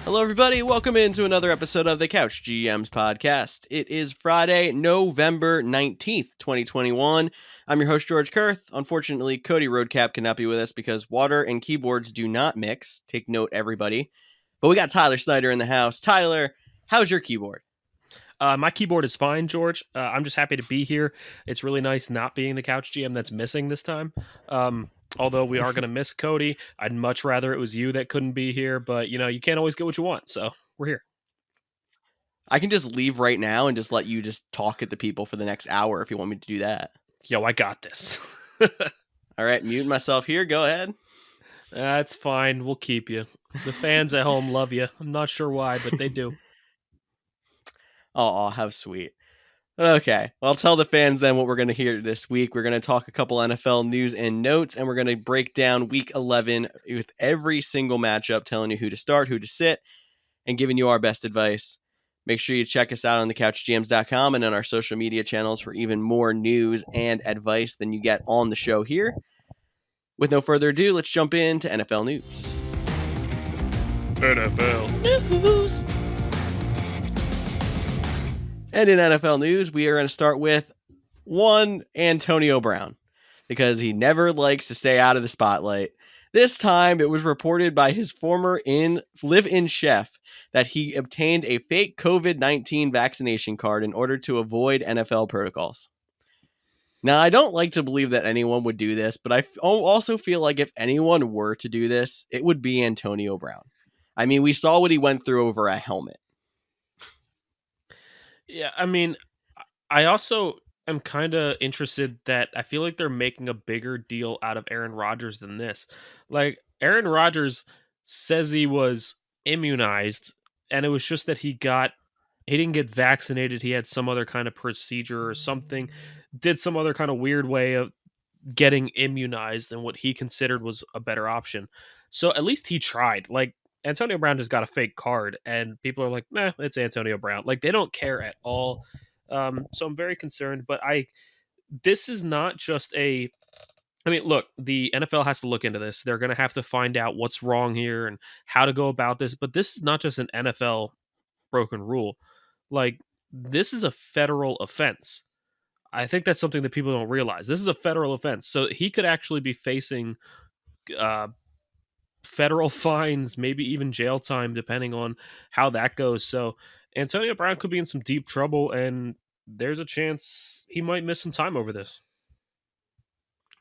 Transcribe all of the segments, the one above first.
Hello, everybody. Welcome into another episode of the Couch GMs podcast. It is Friday, November 19th, 2021. I'm your host, George Kerth. Unfortunately, Cody Roadcap cannot be with us because water and keyboards do not mix. Take note, everybody. But we got Tyler Snyder in the house. Tyler, how's your keyboard? My keyboard is fine, George. I'm just happy to be here. It's really nice not being the Couch GM that's missing this time. Although we are going to miss Cody, I'd much rather it was you that couldn't be here. But, you can't always get what you want. So we're here. I can just leave right now and just let you just talk at the people for the next hour if you want me to do that. Yo, I got this. All right, mute myself here. Go ahead. That's fine. We'll keep you. The fans at home love you. I'm not sure why, but they do. Oh, how sweet. Okay, well, I'll tell the fans then what we're going to hear this week. We're going to talk a couple NFL news and notes, and we're going to break down Week 11 with every single matchup, telling you who to start, who to sit, and giving you our best advice. Make sure you check us out on thecouchgms.com and on our social media channels for even more news and advice than you get on the show here. With no further ado, let's jump into NFL news. NFL news. And in NFL news, we are going to start with one Antonio Brown because he never likes to stay out of the spotlight. This time, it was reported by his former live-in chef that he obtained a fake COVID-19 vaccination card in order to avoid NFL protocols. Now, I don't like to believe that anyone would do this, but I also feel like if anyone were to do this, it would be Antonio Brown. I mean, we saw what he went through over a helmet. Yeah, I mean, I also am kind of interested that I feel like they're making a bigger deal out of Aaron Rodgers than this. Like, Aaron Rodgers says he was immunized, and it was just that he didn't get vaccinated. He had some other kind of procedure or something, did some other kind of weird way of getting immunized and what he considered was a better option. So at least he tried. Like, Antonio Brown just got a fake card, and people are like, "Nah, it's Antonio Brown." Like, they don't care at all. So I'm very concerned. But this is not just a. I mean, look, the NFL has to look into this. They're going to have to find out what's wrong here and how to go about this. But this is not just an NFL broken rule. Like, this is a federal offense. I think that's something that people don't realize. This is a federal offense, so he could actually be facing federal fines, maybe even jail time, depending on how that goes. So Antonio Brown could be in some deep trouble, and there's a chance he might miss some time over this.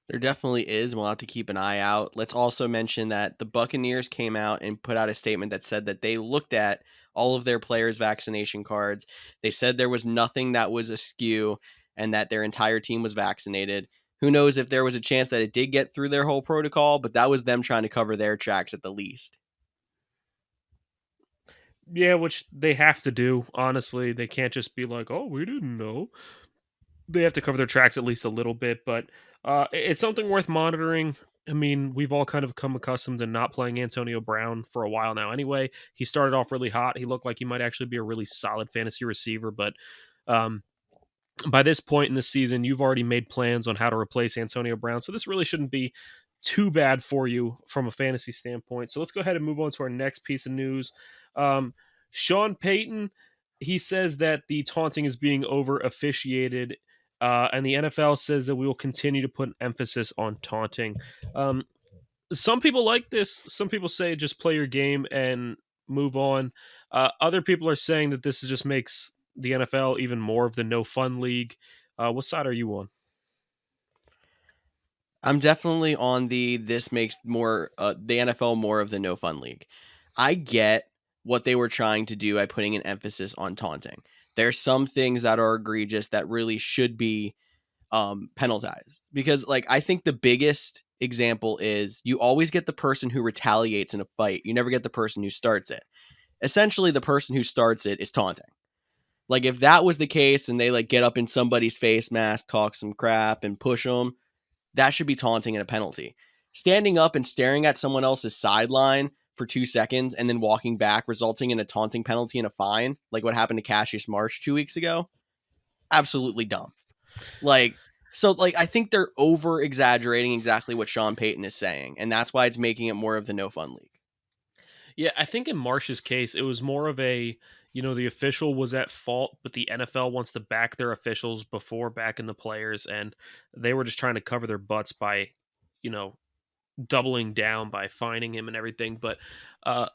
There definitely is, and we'll have to keep an eye out. Let's also mention that the Buccaneers came out and put out a statement that said that they looked at all of their players' vaccination cards. They said there was nothing that was askew and that their entire team was vaccinated. Who knows if there was a chance that it did get through their whole protocol, but that was them trying to cover their tracks at the least. Yeah, which they have to do, honestly. They can't just be like, "Oh, we didn't know." They have to cover their tracks at least a little bit, but it's something worth monitoring. I mean, we've all kind of come accustomed to not playing Antonio Brown for a while now anyway. He started off really hot. He looked like he might actually be a really solid fantasy receiver, but by this point in the season, you've already made plans on how to replace Antonio Brown, so this really shouldn't be too bad for you from a fantasy standpoint. So let's go ahead and move on to our next piece of news. Sean Payton, he says that the taunting is being over officiated, and the NFL says that we will continue to put an emphasis on taunting. Some people like this. Some people say just play your game and move on. Other people are saying that this just makes the NFL even more of the no fun league. What side are you on? I'm definitely on this makes more the NFL more of the no fun league. I get what they were trying to do by putting an emphasis on taunting. There's some things that are egregious that really should be penalized because, like, I think the biggest example is you always get the person who retaliates in a fight. You never get the person who starts it. Essentially, the person who starts it is taunting. Like, if that was the case and they like get up in somebody's face mask, talk some crap and push them, that should be taunting and a penalty. Standing up and staring at someone else's sideline for 2 seconds and then walking back, resulting in a taunting penalty and a fine, like what happened to Cassius Marsh 2 weeks ago, absolutely dumb. I think they're over exaggerating exactly what Sean Payton is saying, and that's why it's making it more of the no fun league. Yeah, I think in Marsh's case, it was more of a, the official was at fault, but the NFL wants to back their officials before backing the players, and they were just trying to cover their butts by, you know, doubling down by fining him and everything. But uh,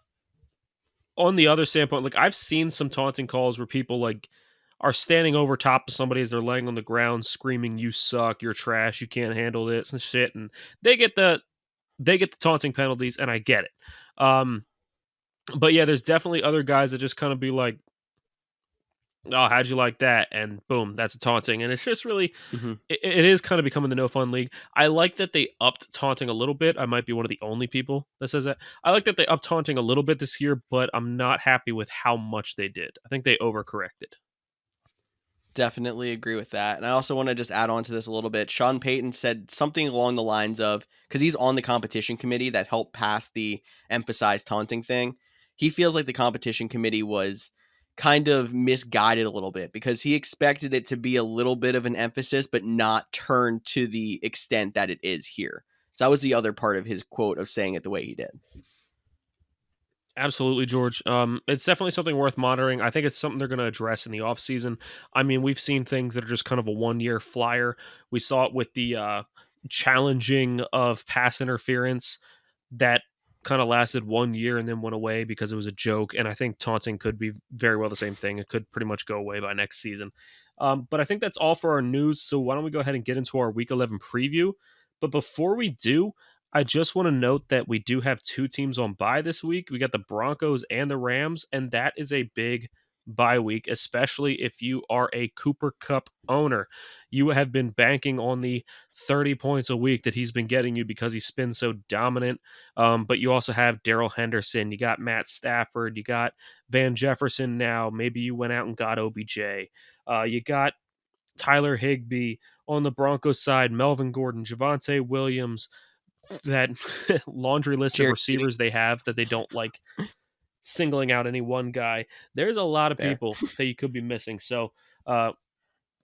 on the other standpoint, like I've seen some taunting calls where people like are standing over top of somebody as they're laying on the ground, screaming, "You suck! You're trash! You can't handle this and shit," and they get the they get the taunting penalties, and I get it. But yeah, there's definitely other guys that just kind of be like, "Oh, how'd you like that?" And boom, that's a taunting, and it's just really, Hmm. it is kind of becoming the no fun league. I like that they upped taunting a little bit. I might be one of the only people that says that. I like that they upped taunting a little bit this year, but I'm not happy with how much they did. I think they overcorrected. Definitely agree with that. And I also want to just add on to this a little bit. Sean Payton said something along the lines of, because he's on the competition committee that helped pass the emphasized taunting thing. He feels like the competition committee was kind of misguided a little bit because he expected it to be a little bit of an emphasis, but not turned to the extent that it is here. So that was the other part of his quote of saying it the way he did. Absolutely, George. It's definitely something worth monitoring. I think it's something they're going to address in the offseason. I mean, we've seen things that are just kind of a 1 year flyer. We saw it with the challenging of pass interference that kind of lasted 1 year and then went away because it was a joke. And I think taunting could be very well the same thing. It could pretty much go away by next season. But I think that's all for our news. So why don't we go ahead and get into our Week 11 preview? But before we do, I just want to note that we do have two teams on bye this week. We got the Broncos and the Rams, and that is a big bye week, especially if you are a Cooper Kupp owner. You have been banking on the 30 points a week that he's been getting you because he's been so dominant. But you also have Darrell Henderson, you got Matt Stafford, you got Van Jefferson now. Maybe you went out and got OBJ. You got Tyler Higbee on the Broncos side, Melvin Gordon, Javonte Williams, that laundry list of Jerry receivers they have that they don't like singling out any one guy. There's a lot of there. people that you could be missing. So,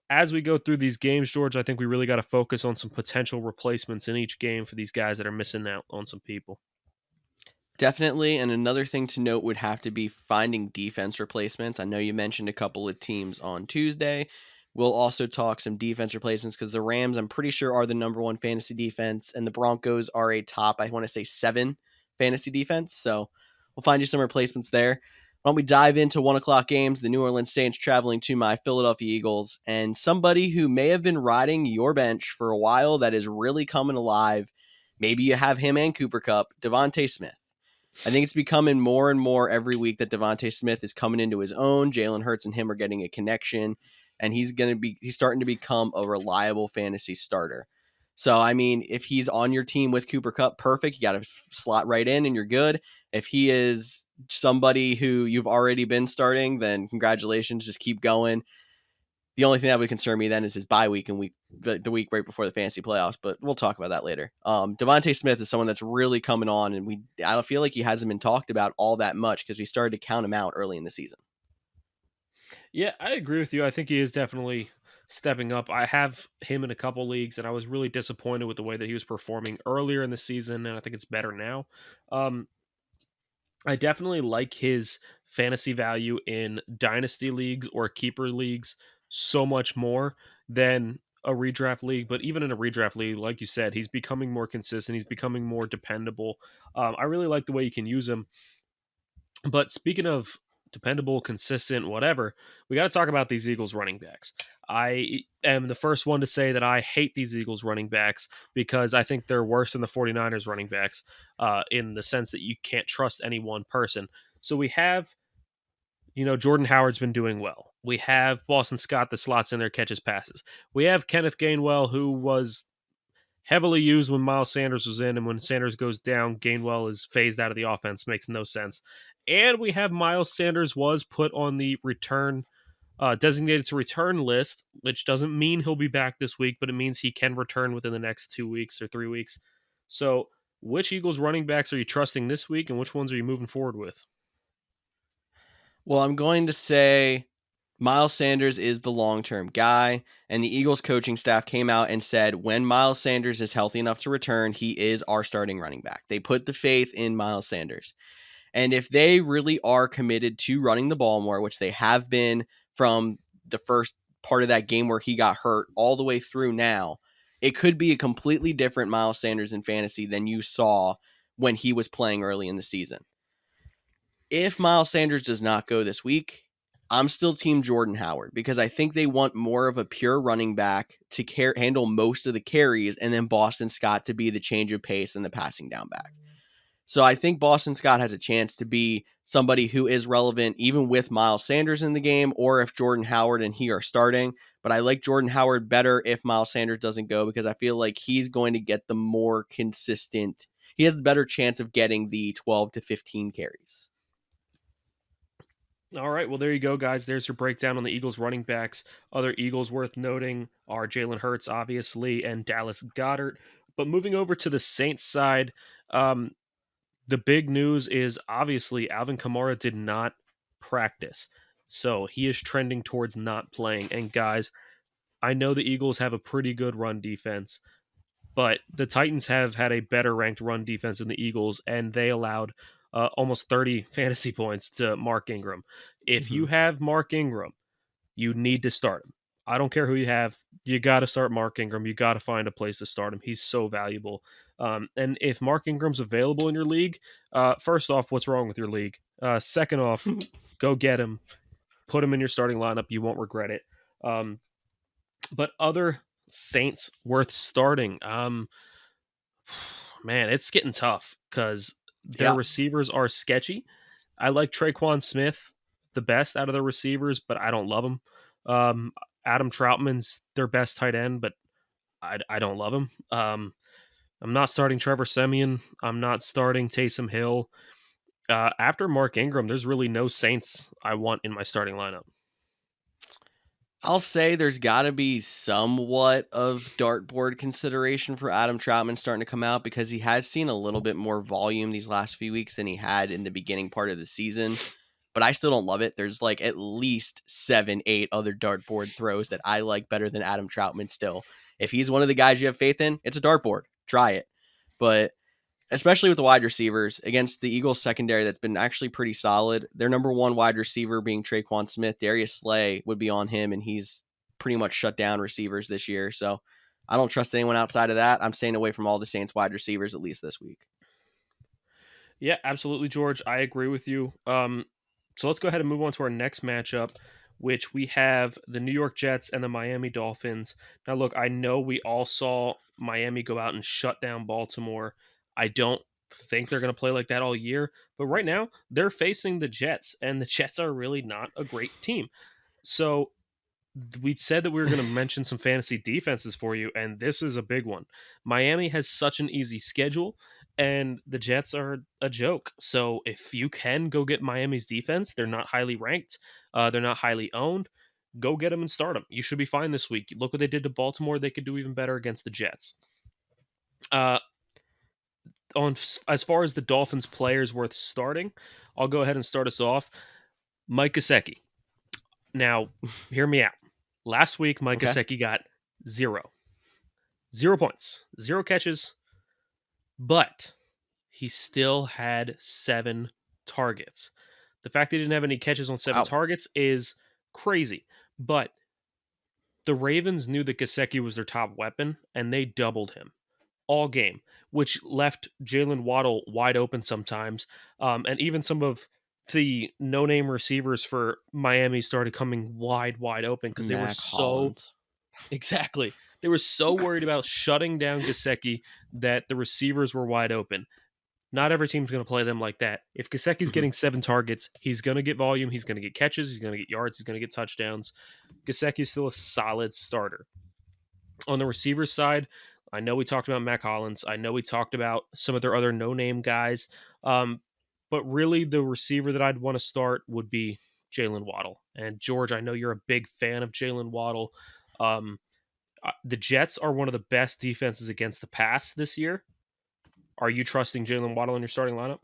as we go through these games, George, I think we really got to focus on some potential replacements in each game for these guys that are missing out on some people. Definitely. And another thing to note would have to be finding defense replacements. I know you mentioned a couple of teams on Tuesday. We'll also talk some defense replacements because the Rams, I'm pretty sure, are the number one fantasy defense, and the Broncos are a top, I want to say, 7 fantasy defense. So we'll find you some replacements there. Why don't we dive into 1 o'clock games? The New Orleans Saints traveling to my Philadelphia Eagles, and somebody who may have been riding your bench for a while that is really coming alive. Maybe you have him and Cooper Kupp, Devonta Smith. I think it's becoming more and more every week that Devonta Smith is coming into his own. Jalen Hurts and him are getting a connection, and he's starting to become a reliable fantasy starter. So, I mean, if he's on your team with Cooper Kupp, perfect. You got to slot right in and you're good. If he is somebody who you've already been starting, then congratulations. Just keep going. The only thing that would concern me then is his bye week and the week right before the fantasy playoffs, but we'll talk about that later. Devonta Smith is someone that's really coming on, and I don't feel like he hasn't been talked about all that much because we started to count him out early in the season. Yeah, I agree with you. I think he is definitely stepping up. I have him in a couple leagues, and I was really disappointed with the way that he was performing earlier in the season, and I think it's better now. Um, I definitely like his fantasy value in dynasty leagues or keeper leagues so much more than a redraft league. But even in a redraft league, like you said, he's becoming more consistent. He's becoming more dependable. I really like the way you can use him. But speaking of dependable, consistent, whatever, we got to talk about these Eagles running backs. I am the first one to say that I hate these Eagles running backs because I think they're worse than the 49ers running backs in the sense that you can't trust any one person. So we have, Jordan Howard's been doing well. We have Boston Scott that slots in there, catches passes. We have Kenneth Gainwell, who was heavily used when Miles Sanders was in, and when Sanders goes down, Gainwell is phased out of the offense. Makes no sense. And we have Miles Sanders was put on the return designated to return list, which doesn't mean he'll be back this week, but it means he can return within the next 2 weeks or 3 weeks. So, which Eagles running backs are you trusting this week, and which ones are you moving forward with? Well, I'm going to say Miles Sanders is the long-term guy, and the Eagles coaching staff came out and said when Miles Sanders is healthy enough to return, he is our starting running back. They put the faith in Miles Sanders. And if they really are committed to running the ball more, which they have been from the first part of that game where he got hurt all the way through now, it could be a completely different Miles Sanders in fantasy than you saw when he was playing early in the season. If Miles Sanders does not go this week, I'm still team Jordan Howard because I think they want more of a pure running back to handle most of the carries and then Boston Scott to be the change of pace and the passing down back. So I think Boston Scott has a chance to be somebody who is relevant even with Miles Sanders in the game or if Jordan Howard and he are starting. But I like Jordan Howard better if Miles Sanders doesn't go because I feel like he's going to get the more consistent. He has the better chance of getting the 12 to 15 carries. All right, well, there you go, guys. There's your breakdown on the Eagles running backs. Other Eagles worth noting are Jalen Hurts, obviously, and Dallas Goedert. But moving over to the Saints side, the big news is obviously Alvin Kamara did not practice. So he is trending towards not playing. And guys, I know the Eagles have a pretty good run defense, but the Titans have had a better ranked run defense than the Eagles, and they allowed almost 30 fantasy points to Mark Ingram. If you have Mark Ingram, you need to start him. I don't care who you have. You got to start Mark Ingram. You got to find a place to start him. He's so valuable. And if Mark Ingram's available in your league, first off, what's wrong with your league? Second off, go get him. Put him in your starting lineup. You won't regret it. But other Saints worth starting. Man, it's getting tough because their receivers are sketchy. I like Traquan Smith the best out of the receivers, but I don't love him. Adam Troutman's their best tight end, but I don't love him. I'm not starting Trevor Siemian. I'm not starting Taysom Hill. After Mark Ingram, there's really no Saints I want in my starting lineup. I'll say there's got to be somewhat of dartboard consideration for Adam Troutman starting to come out because he has seen a little bit more volume these last few weeks than he had in the beginning part of the season. But I still don't love it. There's like at least 7-8 other dartboard throws that I like better than Adam Troutman still. If he's one of the guys you have faith in, it's a dartboard. Try it. But especially with the wide receivers against the Eagles secondary that's been actually pretty solid. Their number one wide receiver being Traquan Smith. Darius Slay would be on him, and he's pretty much shut down receivers this year. So I don't trust anyone outside of that. I'm staying away from all the Saints wide receivers at least this week. Yeah, absolutely, George. I agree with you. So let's go ahead and move on to our next matchup, which we have the New York Jets and the Miami Dolphins. Now, look, I know we all saw Miami go out and shut down Baltimore. I don't think they're going to play like that all year, but right now they're facing the Jets, and the Jets are really not a great team. So we said that we were going to mention some fantasy defenses for you, and this is a big one. Miami has such an easy schedule, and the Jets are a joke. So if you can go get Miami's defense, they're not highly ranked, they're not highly owned, go get them and start them. You should be fine this week. Look what they did to Baltimore. They could do even better against the Jets. As far as the Dolphins players worth starting, I'll go ahead and start us off. Mike Gaseki. Now, hear me out. Last week, Mike Gaseki got 0 points, 0 catches, but he still had 7 targets. The fact that he didn't have any catches on 7 targets is crazy, but the Ravens knew that Gaseki was their top weapon, and they doubled him all game, which left Jalen Waddle wide open sometimes. And even some of the no-name receivers for Miami started coming wide open because they were they were so worried about shutting down Gaseki that the receivers were wide open. Not every team's going to play them like that. If Gaseki's getting 7 targets, he's going to get volume, he's going to get catches, he's going to get yards, he's going to get touchdowns. Gaseki is still a solid starter. On the receiver side, I know we talked about Mac Hollins. I know we talked about some of their other no-name guys. But really the receiver that I'd want to start would be Jalen Waddle. And George, I know you're a big fan of Jalen Waddle. The Jets are one of the best defenses against the pass this year. Are you trusting Jalen Waddle in your starting lineup?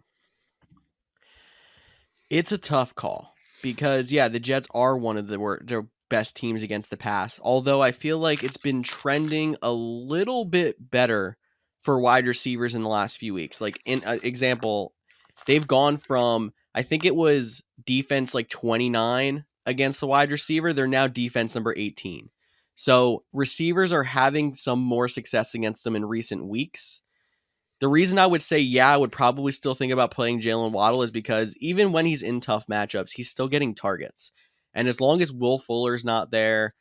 It's a tough call because, the Jets are one of their best teams against the pass. Although I feel like it's been trending a little bit better for wide receivers in the last few weeks. Like, in example, they've gone from, I think it was defense like 29 against the wide receiver. They're now defense number 18. So receivers are having some more success against them in recent weeks. The reason I would say, yeah, I would probably still think about playing Jalen Waddle is because even when he's in tough matchups, he's still getting targets. And as long as Will Fuller's not there,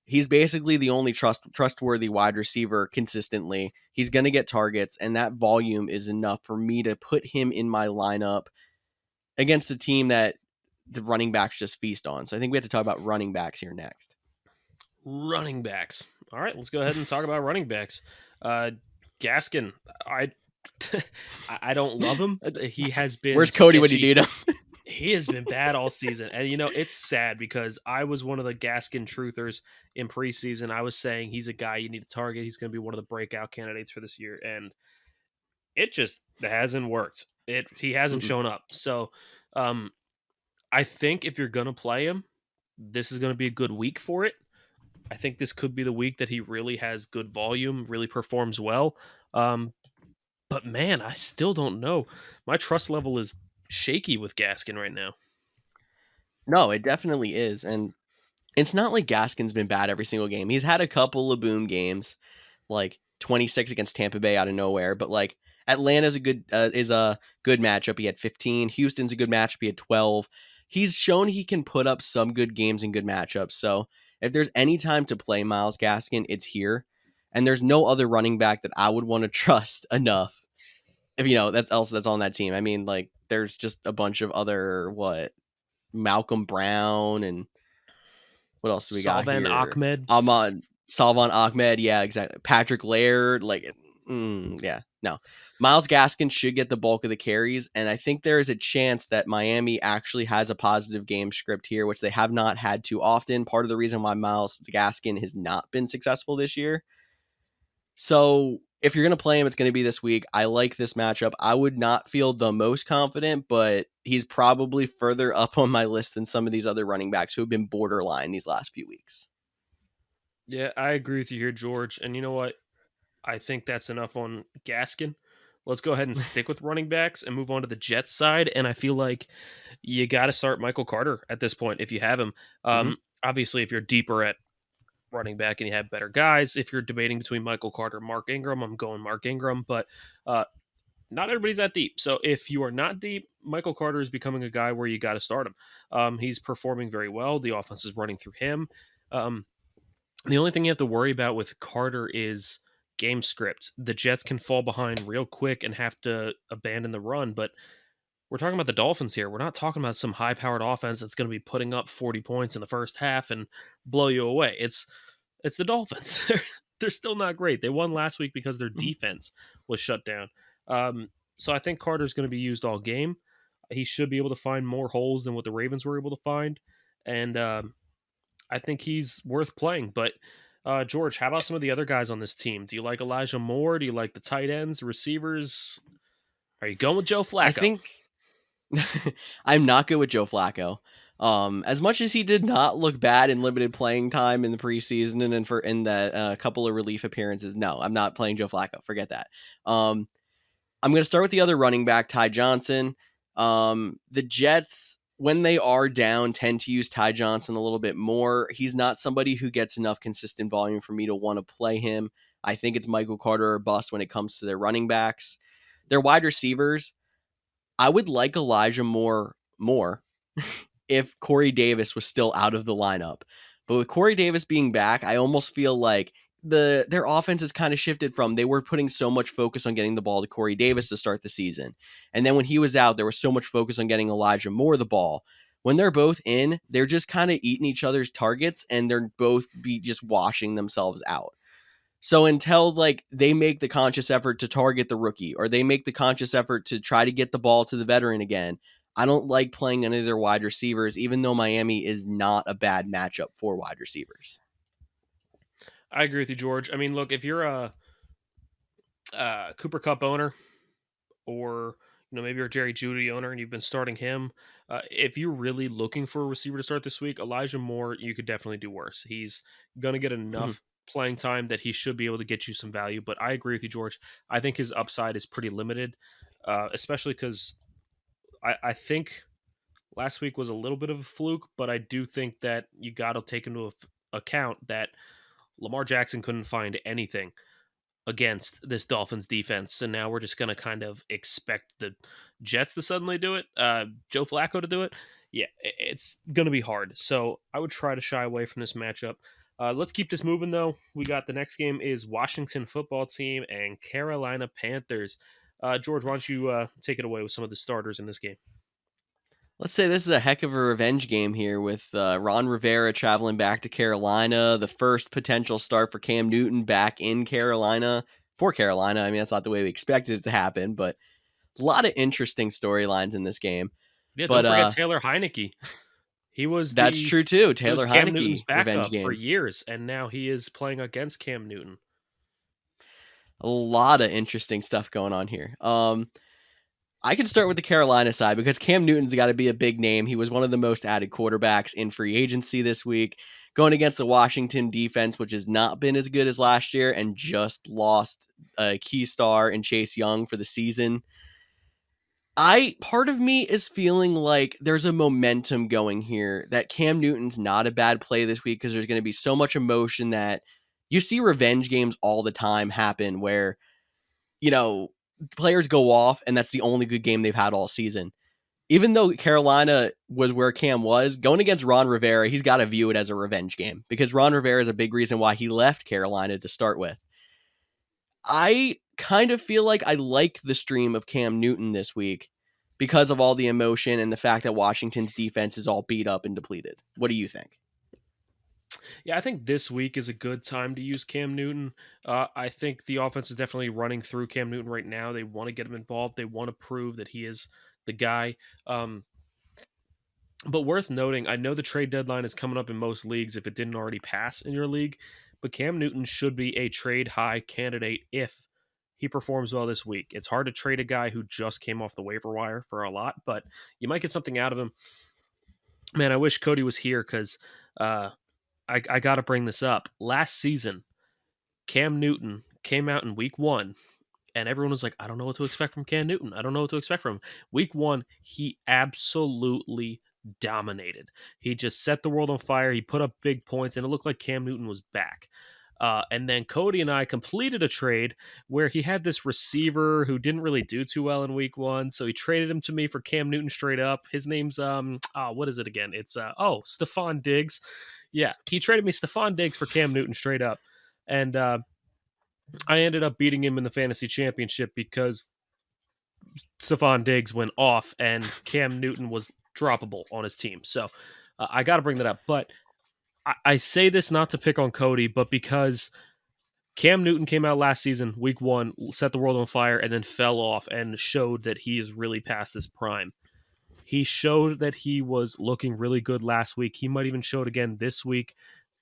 he's basically the only trustworthy wide receiver consistently. He's going to get targets, and that volume is enough for me to put him in my lineup against a team that the running backs just feast on. So I think we have to talk about running backs here next. Running backs. All right, let's go ahead and talk about running backs. Gaskin, I don't love him. He has been. Where's Cody when you need him? He has been bad all season. And, it's sad because I was one of the Gaskin truthers in preseason. I was saying he's a guy you need to target. He's going to be one of the breakout candidates for this year. And it just hasn't worked. He hasn't shown up. So I think if you're going to play him, this is going to be a good week for it. I think this could be the week that he really has good volume, really performs well. But man, I still don't know. My trust level is shaky with Gaskin right now. No, it definitely is. And it's not like Gaskin's been bad every single game. He's had a couple of boom games, like 26 against Tampa Bay out of nowhere. But like Atlanta's a good matchup. He had 15. Houston's a good matchup. He had 12. He's shown he can put up some good games and good matchups. So if there's any time to play Myles Gaskin, it's here. And there's no other running back that I would want to trust enough. If that's on that team. I mean, like there's just a bunch of other Malcolm Brown and what else do we got here? Salvon Ahmed. Yeah, exactly. Patrick Laird. Yeah. No. Myles Gaskin should get the bulk of the carries, and I think there is a chance that Miami actually has a positive game script here, which they have not had too often. Part of the reason why Myles Gaskin has not been successful this year. So if you're going to play him, it's going to be this week. I like this matchup. I would not feel the most confident, but he's probably further up on my list than some of these other running backs who have been borderline these last few weeks. Yeah, I agree with you here, George. And you know what? I think that's enough on Gaskin. Let's go ahead and stick with running backs and move on to the Jets side. And I feel like you got to start Michael Carter at this point if you have him. Obviously, if you're deeper at running back and you have better guys, if you're debating between Michael Carter and Mark Ingram, I'm going Mark Ingram. But not everybody's that deep. So if you are not deep, Michael Carter is becoming a guy where you got to start him. He's performing very well. The offense is running through him. The only thing you have to worry about with Carter is game script. The Jets can fall behind real quick and have to abandon the run, but we're talking about the Dolphins here. We're not talking about some high-powered offense that's going to be putting up 40 points in the first half and blow you away. It's the Dolphins. They're still not great. They won last week because their defense was shut down. So I think Carter's going to be used all game. He should be able to find more holes than what the Ravens were able to find, and I think he's worth playing. But George, how about some of the other guys on this team? Do you like Elijah Moore? Do you like the tight ends, the receivers? Are you going with Joe Flacco? I think I'm not good with Joe Flacco. As much as he did not look bad in limited playing time in the preseason and in the couple of relief appearances, no, I'm not playing Joe Flacco. Forget that. I'm going to start with the other running back, Ty Johnson. The Jets, when they are down, tend to use Ty Johnson a little bit more. He's not somebody who gets enough consistent volume for me to want to play him. I think it's Michael Carter or bust when it comes to their running backs. Their wide receivers, I would like Elijah Moore more if Corey Davis was still out of the lineup. But with Corey Davis being back, I almost feel like their offense has kind of shifted from they were putting so much focus on getting the ball to Corey Davis to start the season. And then when he was out, there was so much focus on getting Elijah Moore the ball. When they're both in, they're just kind of eating each other's targets and they're both just washing themselves out. So until they make the conscious effort to target the rookie or they make the conscious effort to try to get the ball to the veteran again, I don't like playing any of their wide receivers, even though Miami is not a bad matchup for wide receivers. I agree with you, George. I mean, look, if you're a Cooper Kupp owner or maybe you're a Jerry Jeudy owner and you've been starting him, if you're really looking for a receiver to start this week, Elijah Moore, you could definitely do worse. He's going to get enough playing time that he should be able to get you some value. But I agree with you, George. I think his upside is pretty limited, especially because I think last week was a little bit of a fluke, but I do think that you got to take into account that Lamar Jackson couldn't find anything against this Dolphins defense. So now we're just going to kind of expect the Jets to suddenly do it, Joe Flacco to do it. Yeah, it's going to be hard. So I would try to shy away from this matchup. Let's keep this moving, though. We got the next game is Washington football team and Carolina Panthers. George, why don't you take it away with some of the starters in this game? Let's say this is a heck of a revenge game here with Ron Rivera traveling back to Carolina, the first potential start for Cam Newton back in Carolina for Carolina. I mean, that's not the way we expected it to happen, but a lot of interesting storylines in this game. Yeah, But don't forget Taylor Heinecke. He was that's true too. Taylor Cam Heinecke Newton's revenge backup game for years, and now he is playing against Cam Newton. A lot of interesting stuff going on here. I can start with the Carolina side because Cam Newton's got to be a big name. He was one of the most added quarterbacks in free agency this week, going against the Washington defense, which has not been as good as last year and just lost a key star in Chase Young for the season. Part of me is feeling like there's a momentum going here that Cam Newton's not a bad play this week because there's going to be so much emotion that you see revenge games all the time happen where, players go off and that's the only good game they've had all season. Even though Carolina was where Cam was, going against Ron Rivera, he's got to view it as a revenge game because Ron Rivera is a big reason why he left Carolina to start with. I kind of feel like I like the stream of Cam Newton this week because of all the emotion and the fact that Washington's defense is all beat up and depleted. What do you think? Yeah, I think this week is a good time to use Cam Newton. I think the offense is definitely running through Cam Newton right now. They want to get him involved. They want to prove that he is the guy. But worth noting, I know the trade deadline is coming up in most leagues if it didn't already pass in your league, but Cam Newton should be a trade high candidate if he performs well this week. It's hard to trade a guy who just came off the waiver wire for a lot, but you might get something out of him. Man, I wish Cody was here because I got to bring this up. Last season, Cam Newton came out in week 1, and everyone was like, I don't know what to expect from Cam Newton. I don't know what to expect from him. Week 1, he absolutely dominated. He just set the world on fire. He put up big points, and it looked like Cam Newton was back. And then Cody and I completed a trade where he had this receiver who didn't really do too well in week 1. So he traded him to me for Cam Newton straight up. His name's, what is it again? It's, Stephon Diggs. Yeah, he traded me Stephon Diggs for Cam Newton straight up. And I ended up beating him in the fantasy championship because Stephon Diggs went off and Cam Newton was droppable on his team. So I got to bring that up. But I say this not to pick on Cody, but because Cam Newton came out last season, week 1, set the world on fire, and then fell off and showed that he is really past his prime. He showed that he was looking really good last week. He might even show it again this week,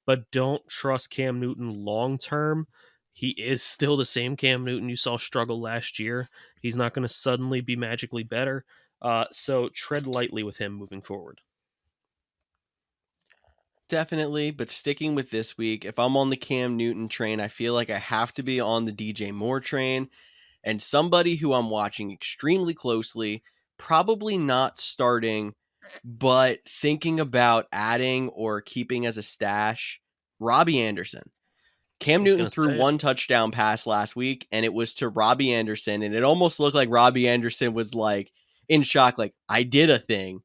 but don't trust Cam Newton long term. He is still the same Cam Newton you saw struggle last year. He's not going to suddenly be magically better. So tread lightly with him moving forward. Definitely, but sticking with this week, if I'm on the Cam Newton train, I feel like I have to be on the DJ Moore train. And somebody who I'm watching extremely closely, probably not starting, but thinking about adding or keeping as a stash, Robbie Anderson. Cam Newton threw one touchdown pass last week, and it was to Robbie Anderson, and it almost looked like Robbie Anderson was like in shock, like, I did a thing.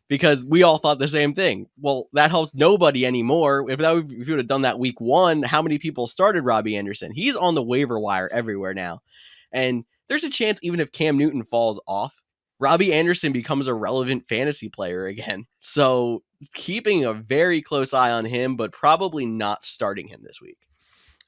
Because we all thought the same thing. Well, that helps nobody anymore. If you would have done that week 1, how many people started Robbie Anderson? He's on the waiver wire everywhere now. And there's a chance even if Cam Newton falls off, Robbie Anderson becomes a relevant fantasy player again. So keeping a very close eye on him, but probably not starting him this week.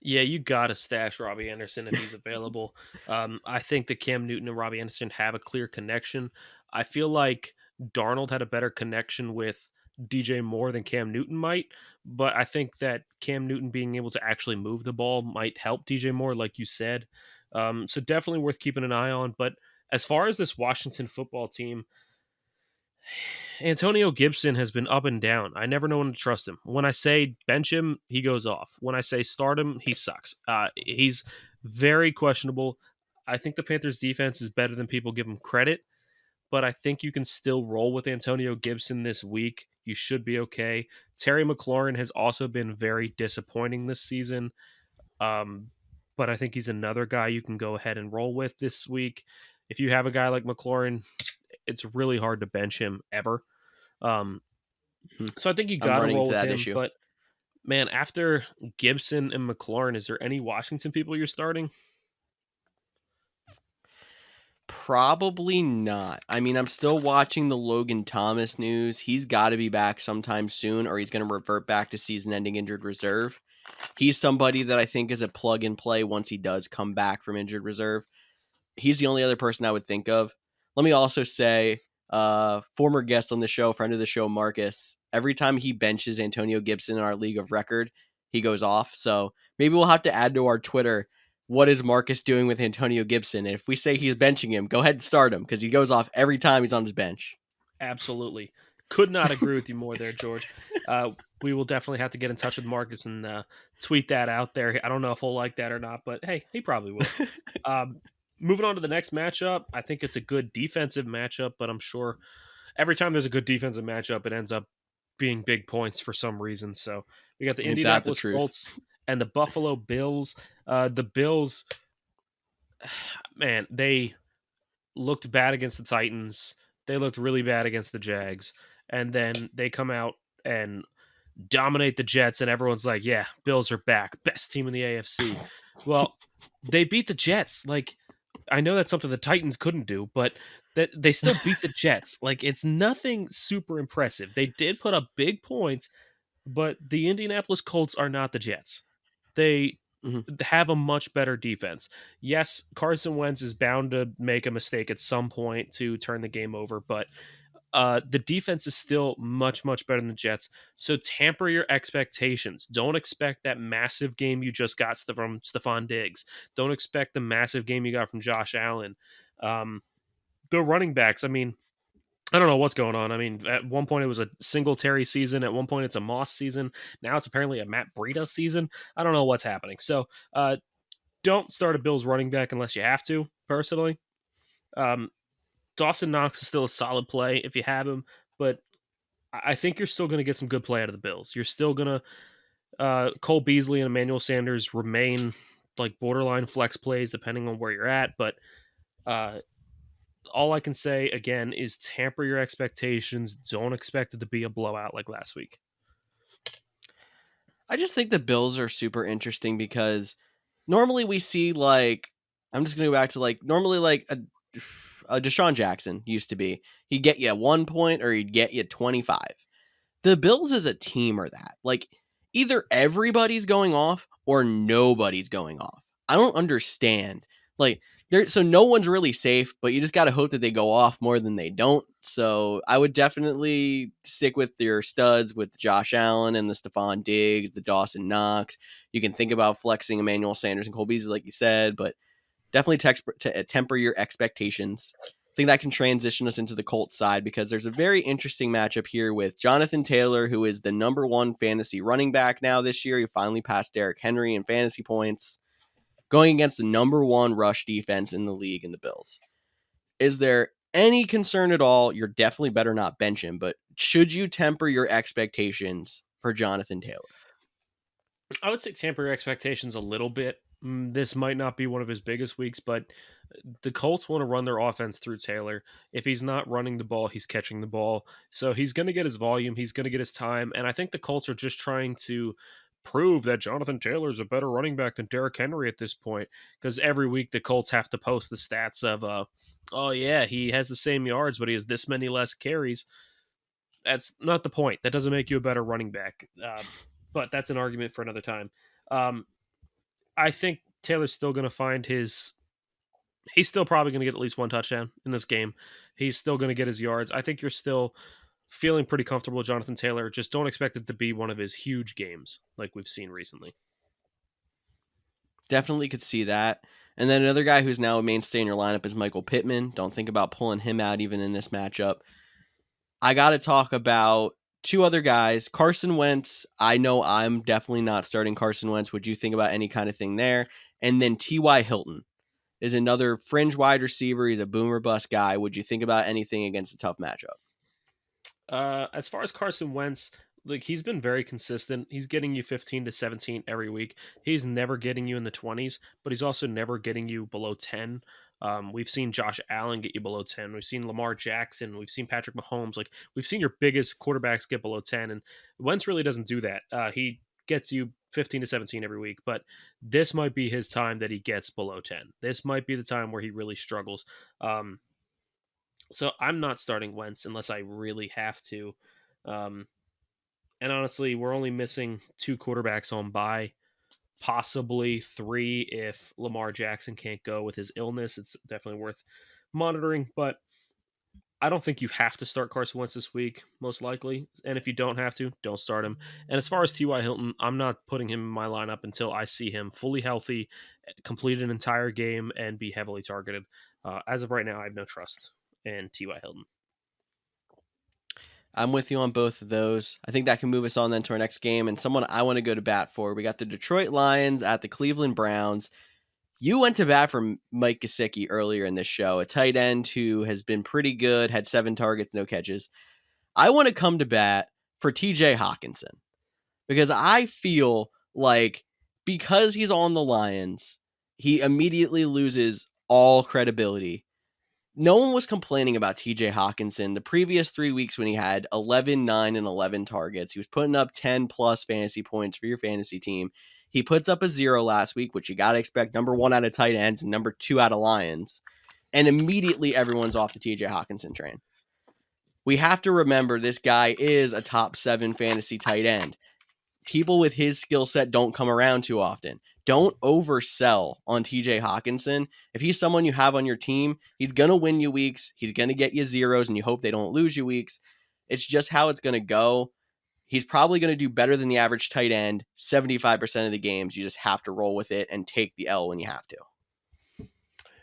Yeah, you got to stash Robbie Anderson if he's available. I think that Cam Newton and Robbie Anderson have a clear connection. I feel like Darnold had a better connection with DJ Moore than Cam Newton might, but I think that Cam Newton being able to actually move the ball might help DJ Moore, like you said. So definitely worth keeping an eye on. But as far as this Washington football team, Antonio Gibson has been up and down. I never know when to trust him. When I say bench him, he goes off. When I say start him, he sucks. He's very questionable. I think the Panthers defense is better than people give him credit, but I think you can still roll with Antonio Gibson this week. You should be okay. Terry McLaurin has also been very disappointing this season, but I think he's another guy you can go ahead and roll with this week. If you have a guy like McLaurin, it's really hard to bench him ever. So I think you I'm got to running roll into with that him. issue. But man, after Gibson and McLaurin, is there any Washington people you're starting? Probably not. I mean, I'm still watching the Logan Thomas news. He's got to be back sometime soon, or he's going to revert back to season-ending injured reserve. He's somebody that I think is a plug and play once he does come back from injured reserve. He's the only other person I would think of. Let me also say, former guest on the show, friend of the show, Marcus, every time he benches Antonio Gibson in our league of record, he goes off. So maybe we'll have to add to our Twitter, what is Marcus doing with Antonio Gibson? And if we say he's benching him, go ahead and start him because he goes off every time he's on his bench. Absolutely. Could not agree with you more there, George. We will definitely have to get in touch with Marcus and tweet that out there. I don't know if he'll like that or not, but hey, he probably will. Moving on to the next matchup, I think it's a good defensive matchup, but I'm sure every time there's a good defensive matchup, it ends up being big points for some reason. So we got the Indianapolis Colts and the Buffalo Bills. The Bills, man, they looked bad against the Titans. They looked really bad against the Jags. And then they come out and dominate the Jets, and everyone's like, yeah, Bills are back. Best team in the AFC. Well, they beat the Jets. Like, I know that's something the Titans couldn't do, but that they still beat the Jets. Like, it's nothing super impressive. They did put up big points, but the Indianapolis Colts are not the Jets. They have a much better defense. Yes, Carson Wentz is bound to make a mistake at some point to turn the game over, but the defense is still much, much better than the Jets. So temper your expectations. Don't expect that massive game you just got from Stephon Diggs. Don't expect the massive game you got from Josh Allen. The running backs, I mean, I don't know what's going on. I mean, at one point it was a Singletary season. At one point it's a Moss season. Now it's apparently a Matt Breida season. I don't know what's happening. So don't start a Bills running back unless you have to, personally. Dawson Knox is still a solid play if you have him, but I think you're still going to get some good play out of the Bills. You're still going to Cole Beasley and Emmanuel Sanders remain like borderline flex plays depending on where you're at, but all I can say again is temper your expectations. Don't expect it to be a blowout like last week. I just think the Bills are super interesting because normally we see I'm just going to go back to normally a Desean Jackson used to be. He'd get you 1 point or he'd get you 25. The Bills as a team are that. Either everybody's going off or nobody's going off. I don't understand. So no one's really safe, but you just got to hope that they go off more than they don't. So I would definitely stick with your studs with Josh Allen and the Stephon Diggs, the Dawson Knox. You can think about flexing Emmanuel Sanders and Cole Beasley, like you said, but definitely temper your expectations. I think that can transition us into the Colts side because there's a very interesting matchup here with Jonathan Taylor, who is the number one fantasy running back now this year. He finally passed Derrick Henry in fantasy points, going against the number one rush defense in the league in the Bills. Is there any concern at all? You're definitely better not bench him, but should you temper your expectations for Jonathan Taylor? I would say temper your expectations a little bit. This might not be one of his biggest weeks, but the Colts want to run their offense through Taylor. If he's not running the ball, he's catching the ball. So he's going to get his volume. He's going to get his time. And I think the Colts are just trying to prove that Jonathan Taylor is a better running back than Derrick Henry at this point. Because every week the Colts have to post the stats of, oh yeah, he has the same yards, but he has this many less carries. That's not the point. That doesn't make you a better running back. But that's an argument for another time. I think Taylor's still going to find he's still probably going to get at least one touchdown in this game. He's still going to get his yards. I think you're still feeling pretty comfortable with Jonathan Taylor. Just don't expect it to be one of his huge games like we've seen recently. Definitely could see that. And then another guy who's now a mainstay in your lineup is Michael Pittman. Don't think about pulling him out even in this matchup. I got to talk about two other guys. Carson Wentz. I know I'm definitely not starting Carson Wentz. Would you think about any kind of thing there? And then T.Y. Hilton. is another fringe wide receiver. He's a boomer bust guy. Would you think about anything against a tough matchup? As far as Carson Wentz, like he's been very consistent. He's getting you 15 to 17 every week. He's never getting you in the 20s, but he's also never getting you below 10. We've seen Josh Allen get you below 10. We've seen Lamar Jackson. We've seen Patrick Mahomes. Like we've seen your biggest quarterbacks get below 10, and Wentz really doesn't do that. He gets you 15 to 17 every week, but this might be his time that he gets below 10. This might be the time where he really struggles. So I'm not starting Wentz unless I really have to. And honestly, we're only missing 2 quarterbacks on bye, possibly 3 if Lamar Jackson can't go with his illness. It's definitely worth monitoring, but I don't think you have to start Carson Wentz this week, most likely. And if you don't have to, don't start him. And as far as T.Y. Hilton, I'm not putting him in my lineup until I see him fully healthy, complete an entire game, and be heavily targeted. As of right now, I have no trust in T.Y. Hilton. I'm with you on both of those. I think that can move us on then to our next game, and someone I want to go to bat for. We got the Detroit Lions at the Cleveland Browns. You went to bat for Mike Gaseki earlier in this show, a tight end who has been pretty good, had 7 targets, no catches. I want to come to bat for TJ Hawkinson because I feel like because he's on the Lions, he immediately loses all credibility. No one was complaining about TJ Hawkinson the previous 3 weeks when he had 11, 9, and 11 targets. He was putting up 10 plus fantasy points for your fantasy team. He puts up a 0 last week, which you got to expect. Number 1 out of tight ends and number 2 out of Lions. And immediately everyone's off the TJ Hawkinson train. We have to remember this guy is a top 7 fantasy tight end. People with his skill set don't come around too often. Don't oversell on TJ Hawkinson. If he's someone you have on your team, he's going to win you weeks. He's going to get you zeros, and you hope they don't lose you weeks. It's just how it's going to go. He's probably going to do better than the average tight end 75% of the games. You just have to roll with it and take the L when you have to.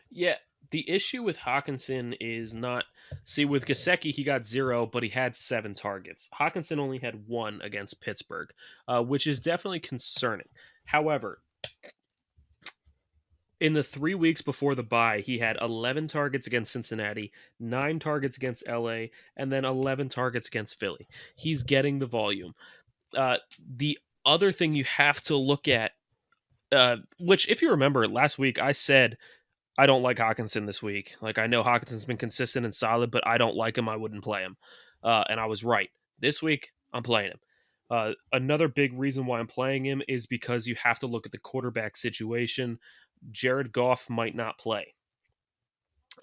Yeah, the issue with Hawkinson is not... See, with Gaseki, he got 0, but he had 7 targets. Hawkinson only had 1 against Pittsburgh, which is definitely concerning. However, in the 3 weeks before the bye, he had 11 targets against Cincinnati, 9 targets against LA, and then 11 targets against Philly. He's getting the volume. The other thing you have to look at, which if you remember last week, I said, I don't like Hawkinson this week. Like, I know Hawkinson's been consistent and solid, but I don't like him. I wouldn't play him. And I was right. This week, I'm playing him. Another big reason why I'm playing him is because you have to look at the quarterback situation. Jared Goff might not play.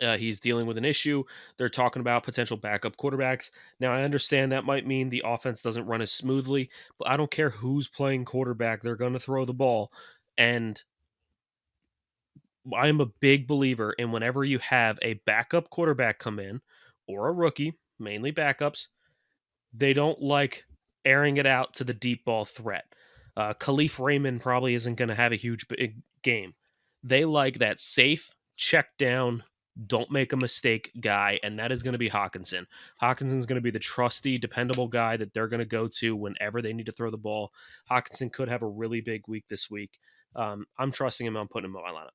He's dealing with an issue. They're talking about potential backup quarterbacks. Now, I understand that might mean the offense doesn't run as smoothly, but I don't care who's playing quarterback. They're going to throw the ball. And I'm a big believer in whenever you have a backup quarterback come in, or a rookie, mainly backups, they don't like airing it out to the deep ball threat. Khalif Raymond probably isn't going to have a huge big game. They like that safe, check down, don't make a mistake guy, and that is going to be Hawkinson. Hawkinson's going to be the trusty, dependable guy that they're going to go to whenever they need to throw the ball. Hawkinson could have a really big week this week. I'm trusting him. I'm putting him in my lineup.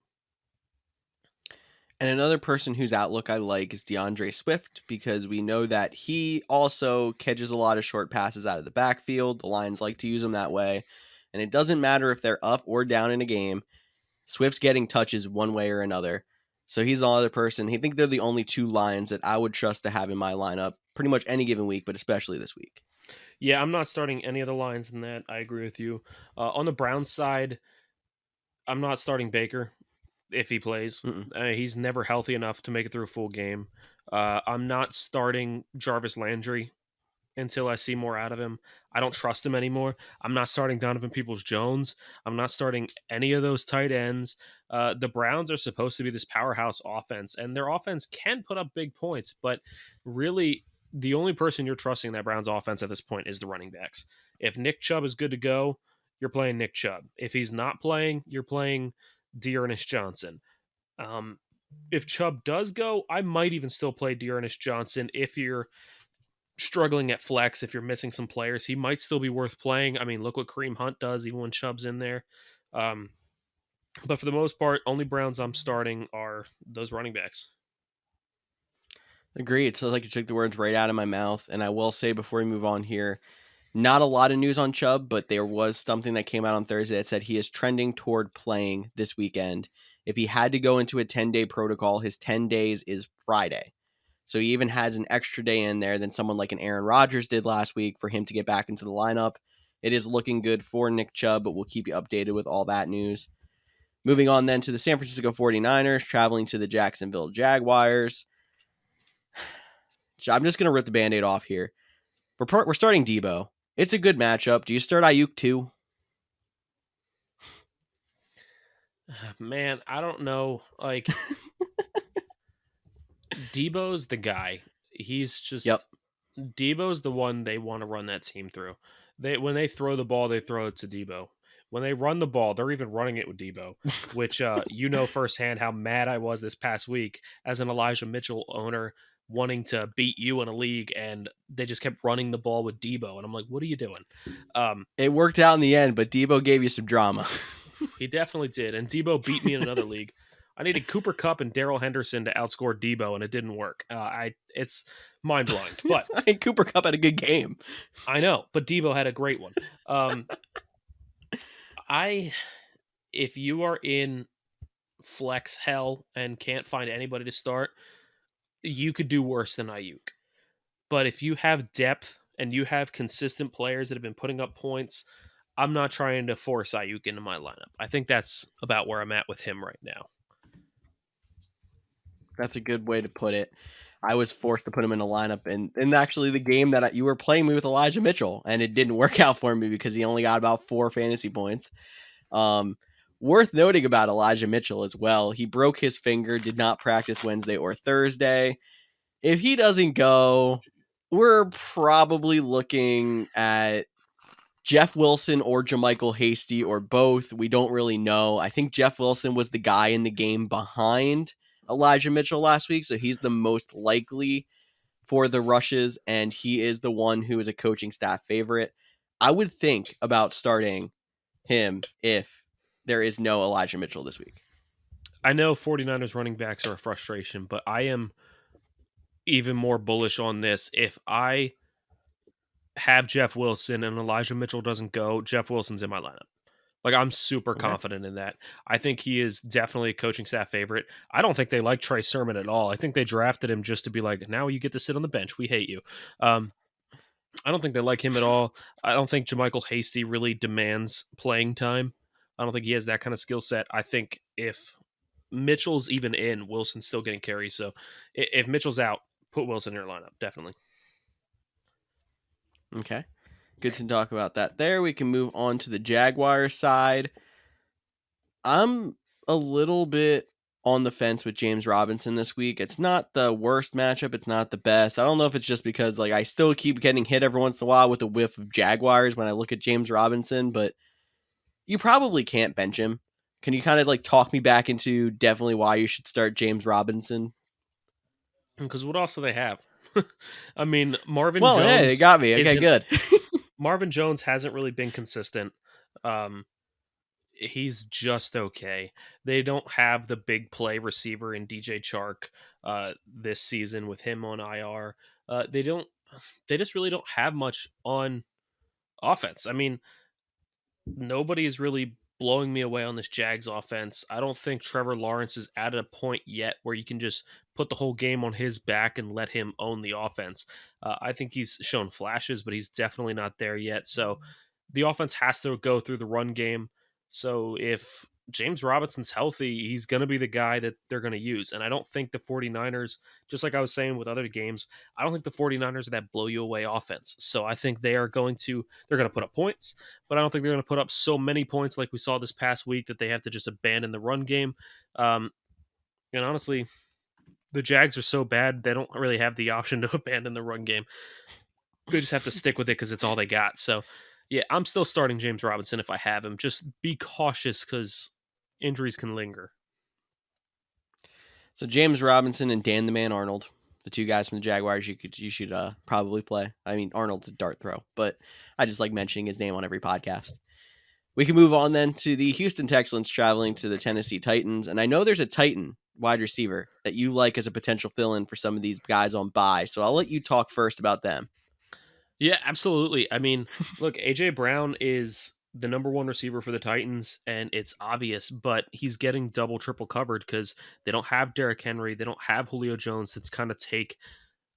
And another person whose outlook I like is Deandre Swift, because we know that he also catches a lot of short passes out of the backfield. The Lions like to use him that way. And it doesn't matter if they're up or down in a game. Swift's getting touches one way or another. So he's another person. I think they're the only 2 Lions that I would trust to have in my lineup pretty much any given week, but especially this week. Yeah, I'm not starting any other Lions than that. I agree with you. On the Browns side, I'm not starting Baker if he plays. He's never healthy enough to make it through a full game. I'm not starting Jarvis Landry until I see more out of him. I don't trust him anymore. I'm not starting Donovan Peoples-Jones. I'm not starting any of those tight ends. The Browns are supposed to be this powerhouse offense, and their offense can put up big points, but really the only person you're trusting in that Browns offense at this point is the running backs. If Nick Chubb is good to go, you're playing Nick Chubb. If he's not playing, you're playing Dearness Johnson. If Chubb does go, I might even still play Dearness Johnson. If you're struggling at flex, if you're missing some players, he might still be worth playing. I mean, look what Kareem Hunt does even when Chubb's in there. But for the most part, only Browns I'm starting are those running backs. Agreed. So like you took the words right out of my mouth. And I will say before we move on here, not a lot of news on Chubb, but there was something that came out on Thursday that said he is trending toward playing this weekend. If he had to go into a 10-day protocol, his 10 days is Friday. So he even has an extra day in there than someone like an Aaron Rodgers did last week for him to get back into the lineup. It is looking good for Nick Chubb, but we'll keep you updated with all that news. Moving on then to the San Francisco 49ers, traveling to the Jacksonville Jaguars. I'm just going to rip the Band-Aid off here. We're starting Debo. It's a good matchup. Do you start Ayuk too? Man, I don't know. Like, Debo's the guy. He's just Yep. Debo's the one they want to run that team through. When they throw the ball, they throw it to Debo. When they run the ball, they're even running it with Debo, which you know firsthand how mad I was this past week as an Elijah Mitchell owner wanting to beat you in a league, and they just kept running the ball with Debo, and I'm like, what are you doing? It worked out in the end, but Debo gave you some drama. He definitely did, and Debo beat me in another league. I needed Cooper Kupp and Darrell Henderson to outscore Debo, and it didn't work. It's mind blowing, but I think Cooper Kupp had a good game. I know, but Debo had a great one. If you are in flex hell and can't find anybody to start, you could do worse than Ayuk. But if you have depth and you have consistent players that have been putting up points, I'm not trying to force Ayuk into my lineup. I think that's about where I'm at with him right now. That's a good way to put it. I was forced to put him in a lineup, and actually the game that you were playing me with Elijah Mitchell, and it didn't work out for me because he only got about 4 fantasy points. Worth noting about Elijah Mitchell as well, he broke his finger, did not practice Wednesday or Thursday. If he doesn't go, we're probably looking at Jeff Wilson or JaMychal Hasty or both. We don't really know. I think Jeff Wilson was the guy in the game behind Elijah Mitchell last week, so he's the most likely for the rushes, and he is the one who is a coaching staff favorite. I would think about starting him if there is no Elijah Mitchell this week. I know 49ers running backs are a frustration, but I am even more bullish on this. If I have Jeff Wilson and Elijah Mitchell doesn't go, Jeff Wilson's in my lineup. Like, I'm super confident in that. I think he is definitely a coaching staff favorite. I don't think they like Trey Sermon at all. I think they drafted him just to be like, now you get to sit on the bench. We hate you. I don't think they like him at all. I don't think JaMychal Hasty really demands playing time. I don't think he has that kind of skill set. I think if Mitchell's even in, Wilson's still getting carries. So if Mitchell's out, put Wilson in your lineup, definitely. Okay. Good to talk about that there. We can move on to the Jaguars side. I'm a little bit on the fence with James Robinson this week. It's not the worst matchup. It's not the best. I don't know if it's just because like I still keep getting hit every once in a while with a whiff of Jaguars when I look at James Robinson, but you probably can't bench him. Can you kind of like talk me back into definitely why you should start James Robinson? Because what else do they have? I mean, Marvin Jones. Well, hey, they got me. Okay, good. Marvin Jones hasn't really been consistent. He's just okay. They don't have the big play receiver in DJ Chark this season with him on IR. They just really don't have much on offense. I mean, nobody is really blowing me away on this Jags offense. I don't think Trevor Lawrence is at a point yet where you can just put the whole game on his back and let him own the offense. I think he's shown flashes, but he's definitely not there yet. So the offense has to go through the run game. So if James Robinson's healthy, he's going to be the guy that they're going to use. And I don't think the 49ers, just like I was saying with other games, I don't think the 49ers are that blow you away offense. So I think they're going to put up points, but I don't think they're going to put up so many points like we saw this past week that they have to just abandon the run game. And honestly, the Jags are so bad, they don't really have the option to abandon the run game. They just have to stick with it because it's all they got. So yeah, I'm still starting James Robinson if I have him. Just be cautious because injuries can linger. So James Robinson and Dan the Man Arnold, the two guys from the Jaguars, you should probably play. I mean, Arnold's a dart throw, but I just like mentioning his name on every podcast. We can move on then to the Houston Texans traveling to the Tennessee Titans. And I know there's a Titan wide receiver that you like as a potential fill-in for some of these guys on bye. So I'll let you talk first about them. Yeah, absolutely. I mean, look, AJ Brown is the number one receiver for the Titans, and it's obvious, but he's getting double, triple covered because they don't have Derrick Henry, they don't have Julio Jones to kind of take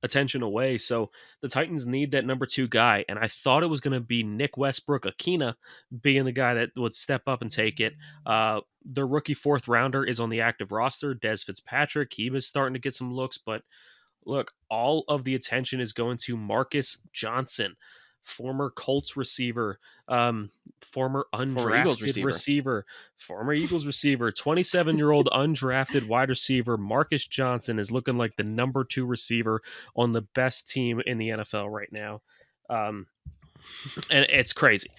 attention away. So the Titans need that number two guy, and I thought it was going to be Nick Westbrook Akina being the guy that would step up and take it. The rookie fourth rounder is on the active roster, Des Fitzpatrick. He was starting to get some looks, but look, all of the attention is going to Marcus Johnson, former Colts receiver, former undrafted receiver, former Eagles receiver, 27-year-old undrafted wide receiver. Marcus Johnson is looking like the number two receiver on the best team in the NFL right now. And it's crazy.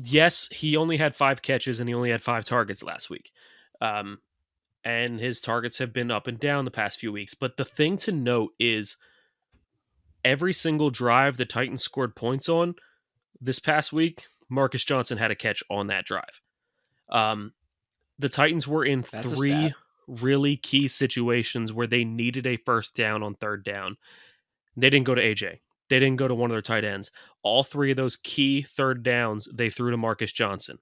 Yes, he only had 5 catches and he only had 5 targets last week. And his targets have been up and down the past few weeks. But the thing to note is every single drive the Titans scored points on this past week, Marcus Johnson had a catch on that drive. The Titans were in 3 really key situations where they needed a first down on third down. They didn't go to AJ. They didn't go to one of their tight ends. All 3 of those key third downs, they threw to Marcus Johnson.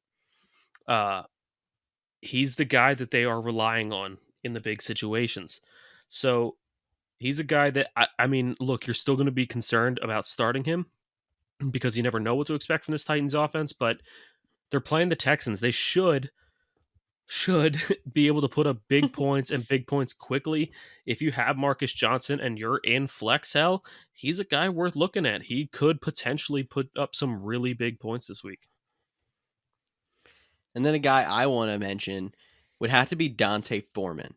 He's the guy that they are relying on in the big situations. So he's a guy that, I mean, look, you're still going to be concerned about starting him because you never know what to expect from this Titans offense, but they're playing the Texans. They should be able to put up big points and big points quickly. If you have Marcus Johnson and you're in flex hell, he's a guy worth looking at. He could potentially put up some really big points this week. And then a guy I want to mention would have to be Dante Foreman,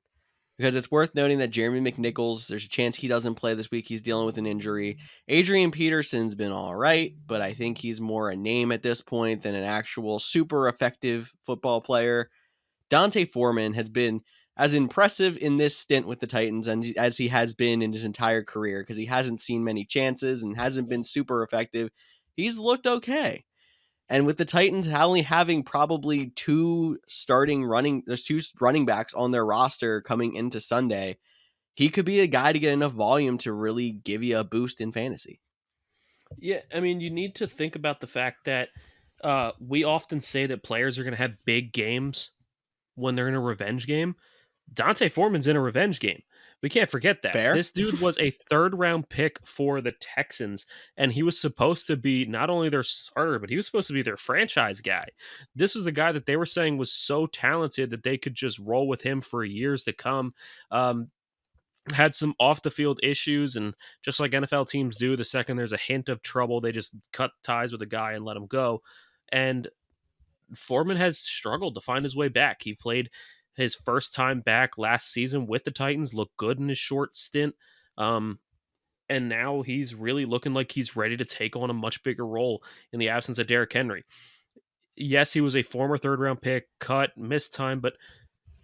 because it's worth noting that Jeremy McNichols, there's a chance he doesn't play this week. He's dealing with an injury. Adrian Peterson's been all right, but I think he's more a name at this point than an actual super effective football player. Dante Foreman has been as impressive in this stint with the Titans as he has been in his entire career, because he hasn't seen many chances and hasn't been super effective. He's looked okay. And with the Titans only having probably 2 running backs on their roster coming into Sunday, he could be a guy to get enough volume to really give you a boost in fantasy. Yeah, I mean, you need to think about the fact that we often say that players are going to have big games when they're in a revenge game. Dante Foreman's in a revenge game. We can't forget that. Fair. This dude was a 3rd-round pick for the Texans, and he was supposed to be not only their starter, but he was supposed to be their franchise guy. This was the guy that they were saying was so talented that they could just roll with him for years to come. Had some off-the-field issues, and just like NFL teams do, the second there's a hint of trouble, they just cut ties with the guy and let him go. And Foreman has struggled to find his way back. He played his first time back last season with the Titans, looked good in his short stint. And now he's really looking like he's ready to take on a much bigger role in the absence of Derrick Henry. Yes, he was a former 3rd-round pick, cut, missed time, but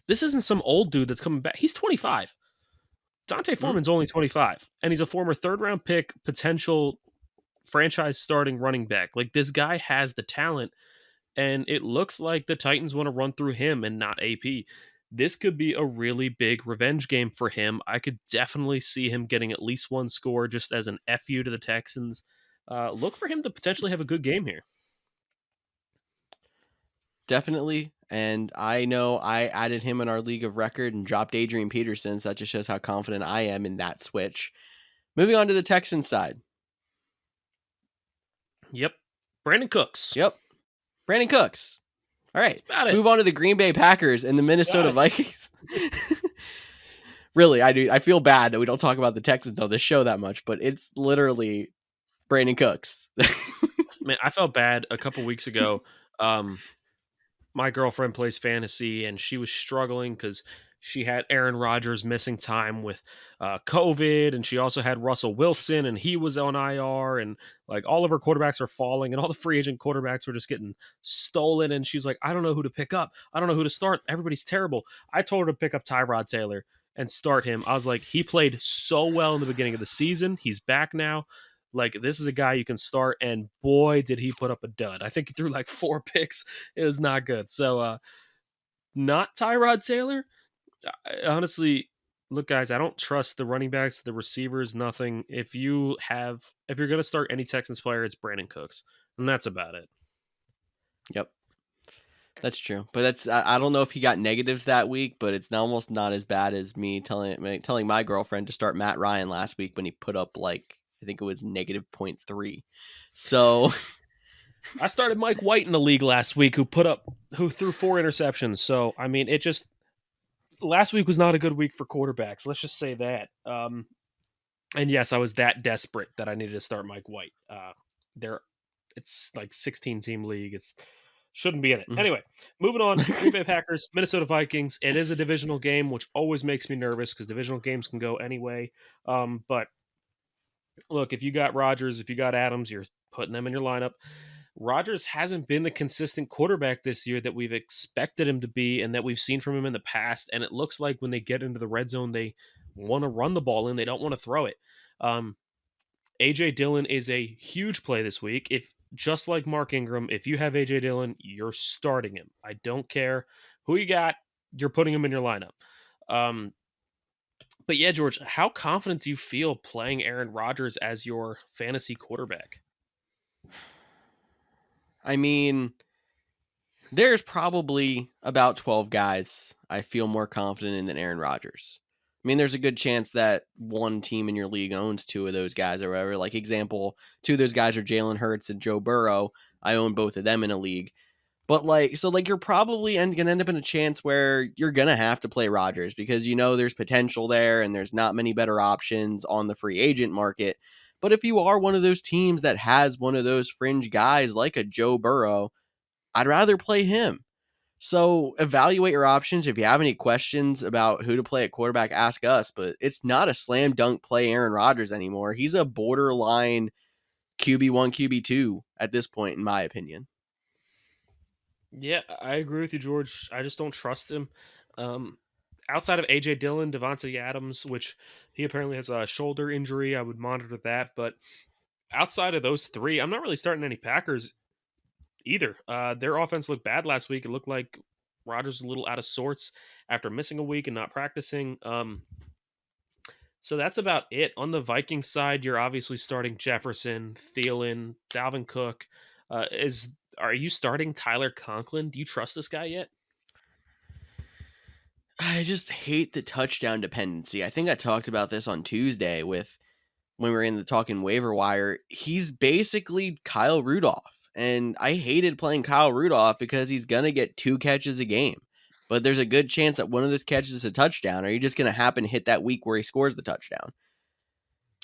this isn't some old dude that's coming back. He's 25. Dante Foreman's only 25, and he's a former 3rd-round pick, potential franchise starting running back. Like, this guy has the talent, and it looks like the Titans want to run through him and not AP. This could be a really big revenge game for him. I could definitely see him getting at least 1 score just as an FU to the Texans. Look for him to potentially have a good game here. Definitely. And I know I added him in our league of record and dropped Adrian Peterson, so that just shows how confident I am in that switch. Moving on to the Texans side. Yep. Brandon Cooks. Yep. Brandon Cooks. All right. Let's move on to the Green Bay Packers and the Minnesota Vikings. Really, I feel bad that we don't talk about the Texans on this show that much, but it's literally Brandon Cooks. Man, I felt bad a couple weeks ago. My girlfriend plays fantasy, and she was struggling because she had Aaron Rodgers missing time with COVID, and she also had Russell Wilson, and he was on IR, and like all of her quarterbacks are falling, and all the free agent quarterbacks were just getting stolen. And she's like, I don't know who to pick up. I don't know who to start. Everybody's terrible. I told her to pick up Tyrod Taylor and start him. I was like, he played so well in the beginning of the season. He's back now. Like, this is a guy you can start, and boy, did he put up a dud. I think he threw like 4 picks. It was not good. So, not Tyrod Taylor. Honestly, look, guys, I don't trust the running backs, the receivers, nothing. If you're going to start any Texans player, it's Brandon Cooks, and that's about it. Yep. That's true. But I don't know if he got negatives that week, but it's almost not as bad as me telling my girlfriend to start Matt Ryan last week when he put up like, I think it was negative 0.3. So I started Mike White in the league last week who threw 4 interceptions. So, I mean, last week was not a good week for quarterbacks. Let's just say that. And yes, I was that desperate that I needed to start Mike White. It's like 16 team league. Shouldn't be in it. Anyway, moving on. Green Bay Packers, Minnesota Vikings. It is a divisional game, which always makes me nervous because divisional games can go anyway. But look, if you got Rodgers, if you got Adams, you're putting them in your lineup. Rodgers hasn't been the consistent quarterback this year that we've expected him to be and that we've seen from him in the past. And it looks like when they get into the red zone, they want to run the ball in. They don't want to throw it. A.J. Dillon is a huge play this week. Just like Mark Ingram, if you have A.J. Dillon, you're starting him. I don't care who you got, you're putting him in your lineup. But yeah, George, how confident do you feel playing Aaron Rodgers as your fantasy quarterback? I mean, there's probably about 12 guys I feel more confident in than Aaron Rodgers. I mean, there's a good chance that one team in your league owns 2 of those guys or whatever. Like, example, 2 of those guys are Jalen Hurts and Joe Burrow. I own both of them in a league. But, you're probably going to end up in a chance where you're going to have to play Rodgers because there's potential there and there's not many better options on the free agent market. But if you are one of those teams that has one of those fringe guys like a Joe Burrow, I'd rather play him. So evaluate your options. If you have any questions about who to play at quarterback, ask us. But it's not a slam dunk play Aaron Rodgers anymore. He's a borderline QB1, QB2 at this point, in my opinion. Yeah, I agree with you, George. I just don't trust him. Outside of A.J. Dillon, Devontae Adams, which he apparently has a shoulder injury, I would monitor that. But outside of those 3, I'm not really starting any Packers either. Their offense looked bad last week. It looked like Rodgers was a little out of sorts after missing a week and not practicing. So that's about it. On the Vikings side, you're obviously starting Jefferson, Thielen, Dalvin Cook. Are you starting Tyler Conklin? Do you trust this guy yet? I just hate the touchdown dependency. I think I talked about this on Tuesday when we were in the talking waiver wire. He's basically Kyle Rudolph. And I hated playing Kyle Rudolph because he's going to get 2 catches a game. But there's a good chance that one of those catches is a touchdown, or you're just going to happen to hit that week where he scores the touchdown.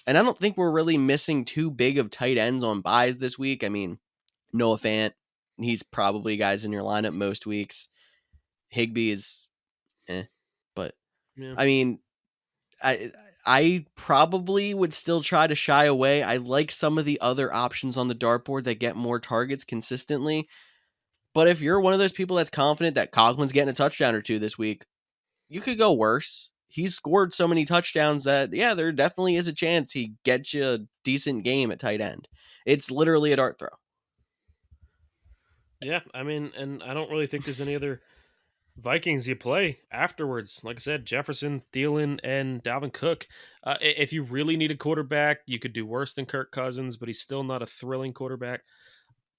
And I don't think we're really missing too big of tight ends on buys this week. I mean, Noah Fant, he's probably guys in your lineup most weeks. Higbee is But, yeah. I mean, I probably would still try to shy away. I like some of the other options on the dartboard that get more targets consistently. But if you're one of those people that's confident that Conklin's getting a touchdown or 2 this week, you could go worse. He's scored so many touchdowns that, yeah, there definitely is a chance he gets you a decent game at tight end. It's literally a dart throw. Yeah, I mean, and I don't really think there's any other Vikings you play afterwards. Like I said, Jefferson, Thielen, and Dalvin Cook. If you really need a quarterback, you could do worse than Kirk Cousins, but he's still not a thrilling quarterback,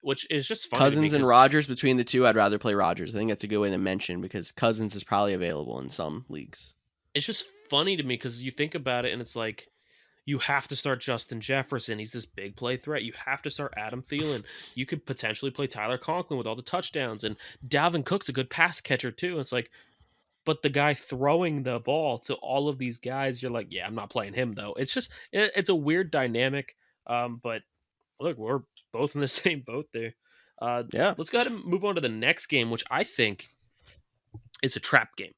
which is just funny. Cousins and Rodgers, between the 2, I'd rather play Rodgers. I think that's a good way to mention because Cousins is probably available in some leagues. It's just funny to me because you think about it and it's like, you have to start Justin Jefferson. He's this big play threat. You have to start Adam Thielen. You could potentially play Tyler Conklin with all the touchdowns. And Dalvin Cook's a good pass catcher too. It's like, but the guy throwing the ball to all of these guys, you're like, yeah, I'm not playing him though. It's just, it's a weird dynamic. But look, we're both in the same boat there. Yeah. Let's go ahead and move on to the next game, which I think is a trap game.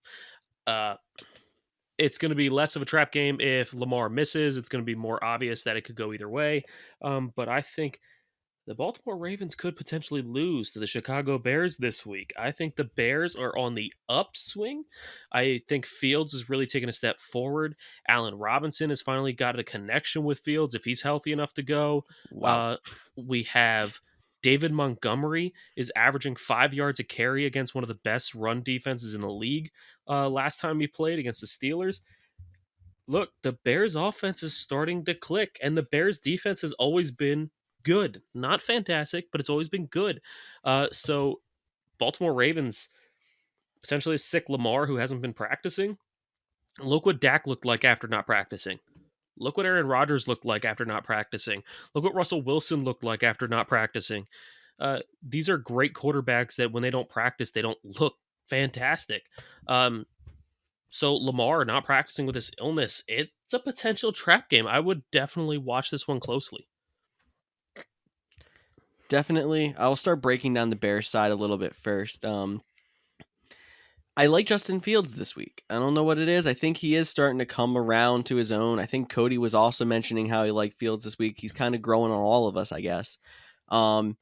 It's going to be less of a trap game if Lamar misses. It's going to be more obvious that it could go either way. But I think The Baltimore Ravens could potentially lose to the Chicago Bears this week. I think the Bears are on the upswing. I think Fields is really taking a step forward. Allen Robinson has finally got a connection with Fields if he's healthy enough to go. Wow. Uh, we have David Montgomery is averaging 5 yards a carry against one of the best run defenses in the league last time he played against the Steelers. Look, the Bears offense is starting to click, and the Bears defense has always been good. Not fantastic, but it's always been good. So Baltimore Ravens potentially a sick Lamar who hasn't been practicing. Look what Dak looked like after not practicing. Look what Aaron Rodgers looked like after not practicing. Look what Russell Wilson looked like after not practicing. These are great quarterbacks that when they don't practice, they don't look fantastic. So Lamar not practicing with this illness, it's a potential trap game. I would definitely watch this one closely. Definitely. I'll start breaking down the Bears side a little bit first. I like Justin Fields this week. I don't know what it is. I think he is starting to come around to his own. I think Cody was also mentioning how he liked Fields this week. He's kind of growing on all of us, I guess. Allen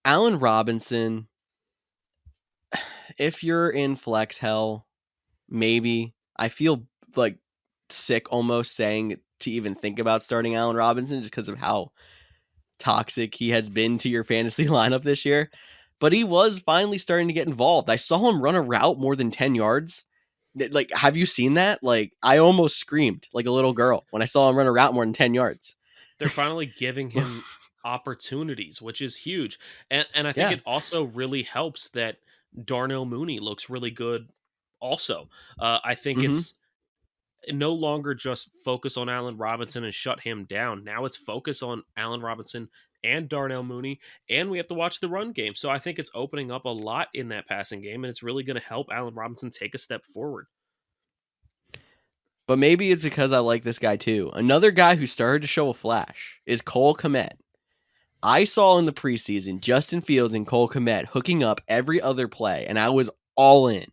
Robinson, if you're in flex hell, maybe. I feel like sick almost saying to even think about starting Allen Robinson just because of how toxic he has been to your fantasy lineup this year. But he was finally starting to get involved. I saw him run a route more than 10 yards. Like, have you seen that? Like, I almost screamed like a little girl when I saw him run a route more than 10 yards. They're finally giving him opportunities, which is huge. And I think Yeah. it also really helps that Darnell Mooney looks really good also. I think Mm-hmm. it's no longer just focus on Allen Robinson and shut him down. Now it's focus on Allen Robinson and Darnell Mooney, and we have to watch the run game. So I think it's opening up a lot in that passing game, and it's really going to help Allen Robinson take a step forward. But maybe it's because I like this guy too. Another guy who started to show a flash is Cole Komet. I saw in the preseason Justin Fields and Cole Komet hooking up every other play, and I was all in.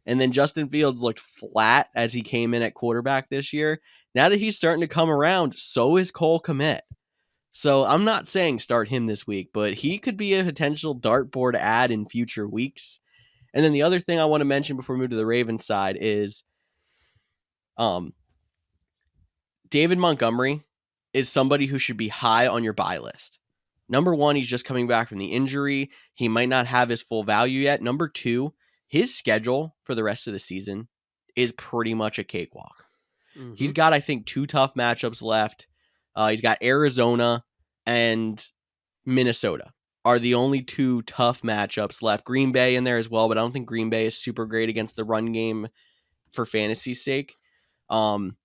And then Justin Fields looked flat as he came in at quarterback this year. Now that he's starting to come around, so is Cole Komet. So I'm not saying start him this week, but he could be a potential dartboard ad in future weeks. And then the other thing I want to mention before we move to the Ravens side is David Montgomery is somebody who should be high on your buy list. Number one, he's just coming back from the injury. He might not have his full value yet. Number two, his schedule for the rest of the season is pretty much a cakewalk. Mm-hmm. He's got, I think, 2 tough matchups left. He's got Arizona and Minnesota are the only 2 tough matchups left. Green Bay in there as well, but I don't think Green Bay is super great against the run game for fantasy's sake.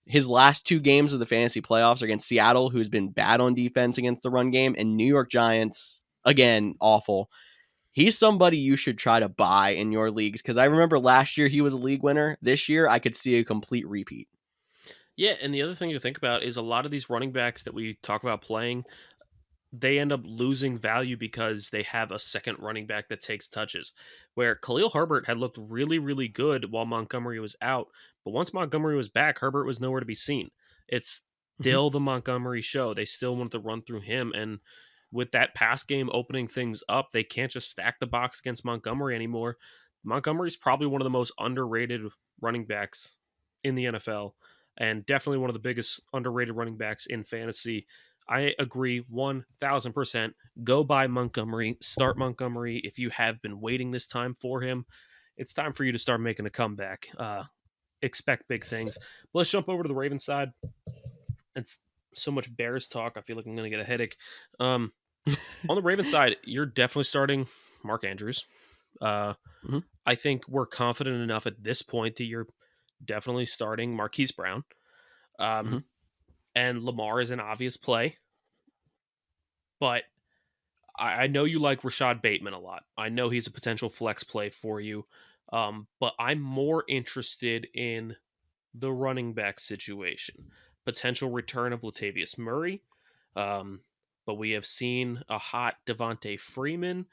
His last 2 games of the fantasy playoffs are against Seattle, who's been bad on defense against the run game, and New York Giants, again, awful. He's somebody you should try to buy in your leagues because I remember last year he was a league winner. This year, I could see a complete repeat. Yeah, and the other thing to think about is a lot of these running backs that we talk about playing, they end up losing value because they have a second running back that takes touches. Where Khalil Herbert had looked really, really good while Montgomery was out, but once Montgomery was back, Herbert was nowhere to be seen. It's still the Montgomery show. They still want to run through him, and with that pass game opening things up, they can't just stack the box against Montgomery anymore. Montgomery's probably one of the most underrated running backs in the NFL, and definitely one of the biggest underrated running backs in fantasy. I agree 1000%. Go buy Montgomery. Start Montgomery if you have been waiting this time for him. It's time for you to start making a comeback. Expect big things. But let's jump over to the Ravens side. It's so much Bears talk. I feel like I'm going to get a headache. On the Ravens side, you're definitely starting Mark Andrews. Mm-hmm. I think we're confident enough at this point that you're definitely starting Marquise Brown. Mm-hmm. And Lamar is an obvious play. But I know you like Rashad Bateman a lot. I know he's a potential flex play for you. But I'm more interested in the running back situation. Potential return of Latavius Murray. But we have seen a hot Devonta Freeman.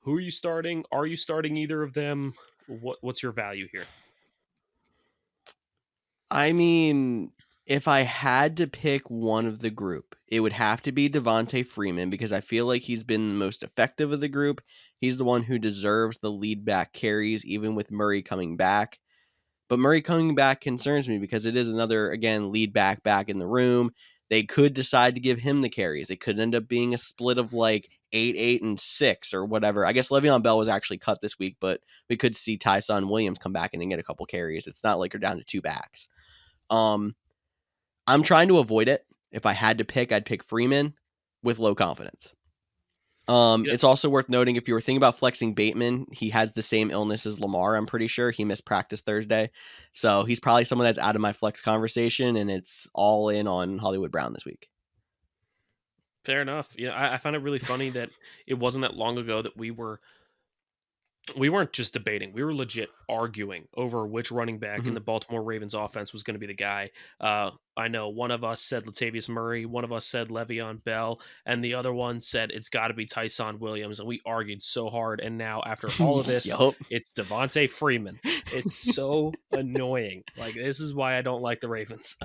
Who are you starting? Are you starting either of them? What's your value here? I mean, If I had to pick one of the group, it would have to be Devonta Freeman because I feel like he's been the most effective of the group. He's the one who deserves the lead back carries, even with Murray coming back. But Murray coming back concerns me because it is another, again, lead back in the room. They could decide to give him the carries. It could end up being a split of like 8, 8, and 6 or whatever. I guess Le'Veon Bell was actually cut this week, but we could see Tyson Williams come back in and get a couple carries. It's not like you're down to 2 backs. I'm trying to avoid it. If I had to pick, I'd pick Freeman with low confidence. It's also worth noting if you were thinking about flexing Bateman, he has the same illness as Lamar. I'm pretty sure he missed practice Thursday, so he's probably someone that's out of my flex conversation, and it's all in on Hollywood Brown this week. Fair enough. I found it really funny that it wasn't that long ago that we weren't just debating. We were legit arguing over which running back in the Baltimore Ravens offense was going to be the guy. I know one of us said Latavius Murray, one of us said Le'Veon Bell, and the other one said it's got to be Tyson Williams. And we argued so hard. And now after all of this, it's Devonta Freeman. It's so annoying. Like, this is why I don't like the Ravens.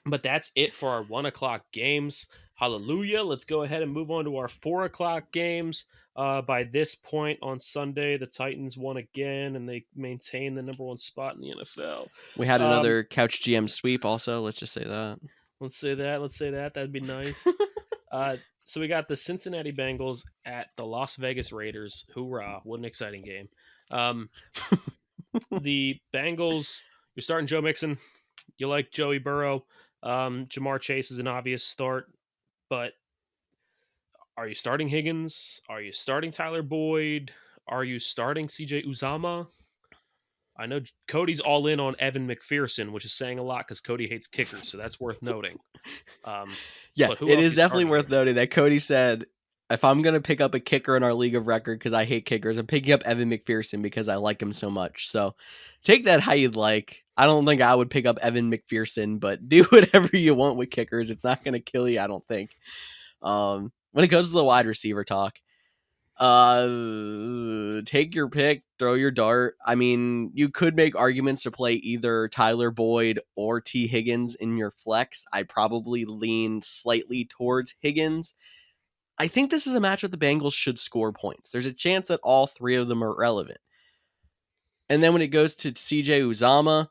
But that's it for our 1:00 games. Hallelujah. Let's go ahead and move on to our 4:00 games. By this point on Sunday, the Titans won again, and they maintain the #1 spot in the NFL. We had another Couch GM sweep also. Let's just say that. Let's say that. That'd be nice. So we got the Cincinnati Bengals at the Las Vegas Raiders. Hoorah. What an exciting game. The Bengals, you're starting Joe Mixon. You like Joey Burrow. Jamar Chase is an obvious start, but are you starting Higgins? Are you starting Tyler Boyd? Are you starting CJ Uzama? I know Cody's all in on Evan McPherson, which is saying a lot because Cody hates kickers, so that's worth noting. Yeah, it is definitely worth noting that Cody said, if I'm going to pick up a kicker in our league of record because I hate kickers, I'm picking up Evan McPherson because I like him so much. So take that how you'd like. I don't think I would pick up Evan McPherson, but do whatever you want with kickers. It's not going to kill you, I don't think. When it goes to the wide receiver talk, take your pick, throw your dart. I mean, you could make arguments to play either Tyler Boyd or T. Higgins in your flex. I'd probably lean slightly towards Higgins. I think this is a matchup the Bengals should score points. There's a chance that all three of them are relevant. And then when it goes to CJ Uzama,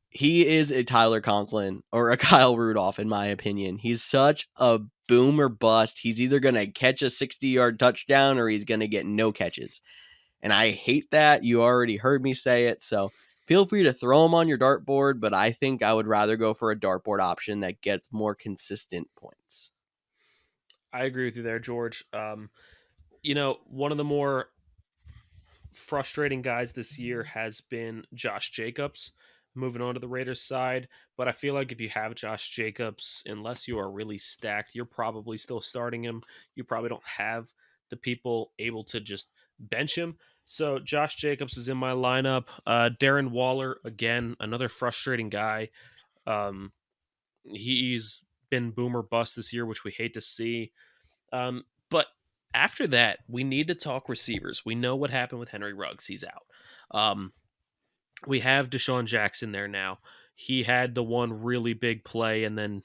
he is a Tyler Conklin or a Kyle Rudolph, in my opinion. He's such a boom or bust. He's either going to catch a 60-yard touchdown or he's going to get no catches. And I hate that. You already heard me say it. So feel free to throw him on your dartboard, but I think I would rather go for a dartboard option that gets more consistent points. I agree with you there, George. One of the more frustrating guys this year has been Josh Jacobs, moving on to the Raiders side. But I feel like if you have Josh Jacobs, unless you are really stacked, you're probably still starting him. You probably don't have the people able to just bench him. So Josh Jacobs is in my lineup. Darren Waller, again, another frustrating guy. He's been boomer bust this year, which we hate to see. But after that, we need to talk receivers. We know what happened with Henry Ruggs. He's out. We have Desean Jackson there now. He had the one really big play and then